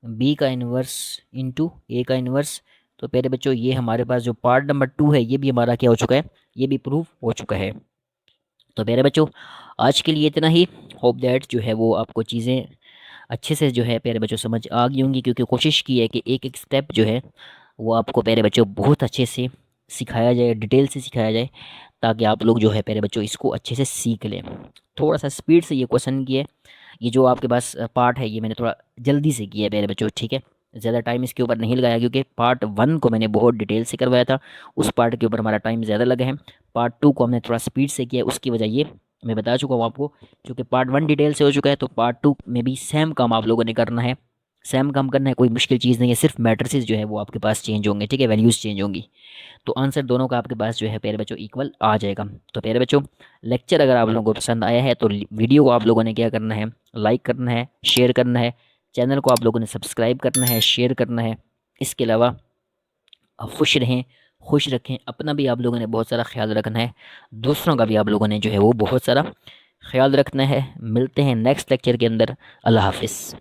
बी का इन्वर्स इंटू ए का इन्वर्स। तो प्यारे बच्चों ये हमारे पास जो पार्ट नंबर 2 है ये भी हमारा क्या हो चुका है, ये भी प्रूव हो चुका है। तो प्यारे बच्चों आज के लिए इतना ही। होप दैट जो है वो आपको चीज़ें अच्छे से जो है प्यारे बच्चों समझ आ गई होंगी, क्योंकि कोशिश की है कि एक एक स्टेप जो है वो आपको प्यारे बच्चों बहुत अच्छे से सिखाया जाए, डिटेल से सिखाया जाए, ताकि आप लोग जो है प्यारे बच्चों इसको अच्छे से सीख लें। थोड़ा सा स्पीड से ये क्वेश्चन किया है, ये जो आपके पास पार्ट है ये मैंने थोड़ा जल्दी से किया है प्यारे बच्चों, ठीक है। ज़्यादा टाइम इसके ऊपर नहीं लगाया, क्योंकि पार्ट 1 को मैंने बहुत डिटेल से करवाया था, उस पार्ट के ऊपर हमारा टाइम ज़्यादा लगा है। पार्ट 2 को हमने थोड़ा स्पीड से किया, उसकी वजह ये मैं बता चुका हूँ आपको। क्योंकि पार्ट 1 डिटेल से हो चुका है, तो पार्ट 2 में भी सेम काम आप लोगों ने करना है, सेम काम करना है, कोई मुश्किल चीज़ नहीं है, सिर्फ मैट्रिसेस जो है वो आपके पास चेंज होंगे, ठीक है, वैल्यूज़ चेंज होंगी। तो आंसर दोनों का आपके पास जो है प्यारे बच्चों इक्वल आ जाएगा। तो प्यारे बच्चों लेक्चर अगर आप लोगों को पसंद आया है तो वीडियो को आप लोगों ने क्या करना है, लाइक करना है, शेयर करना है, चैनल को आप लोगों ने सब्सक्राइब करना है, शेयर करना है। इसके अलावा आप खुश रहें, खुश रखें, अपना भी आप लोगों ने बहुत सारा ख्याल रखना है, दूसरों का भी आप लोगों ने जो है वो बहुत सारा ख्याल रखना है। मिलते हैं नेक्स्ट लेक्चर के अंदर। अल्लाह हाफिज़।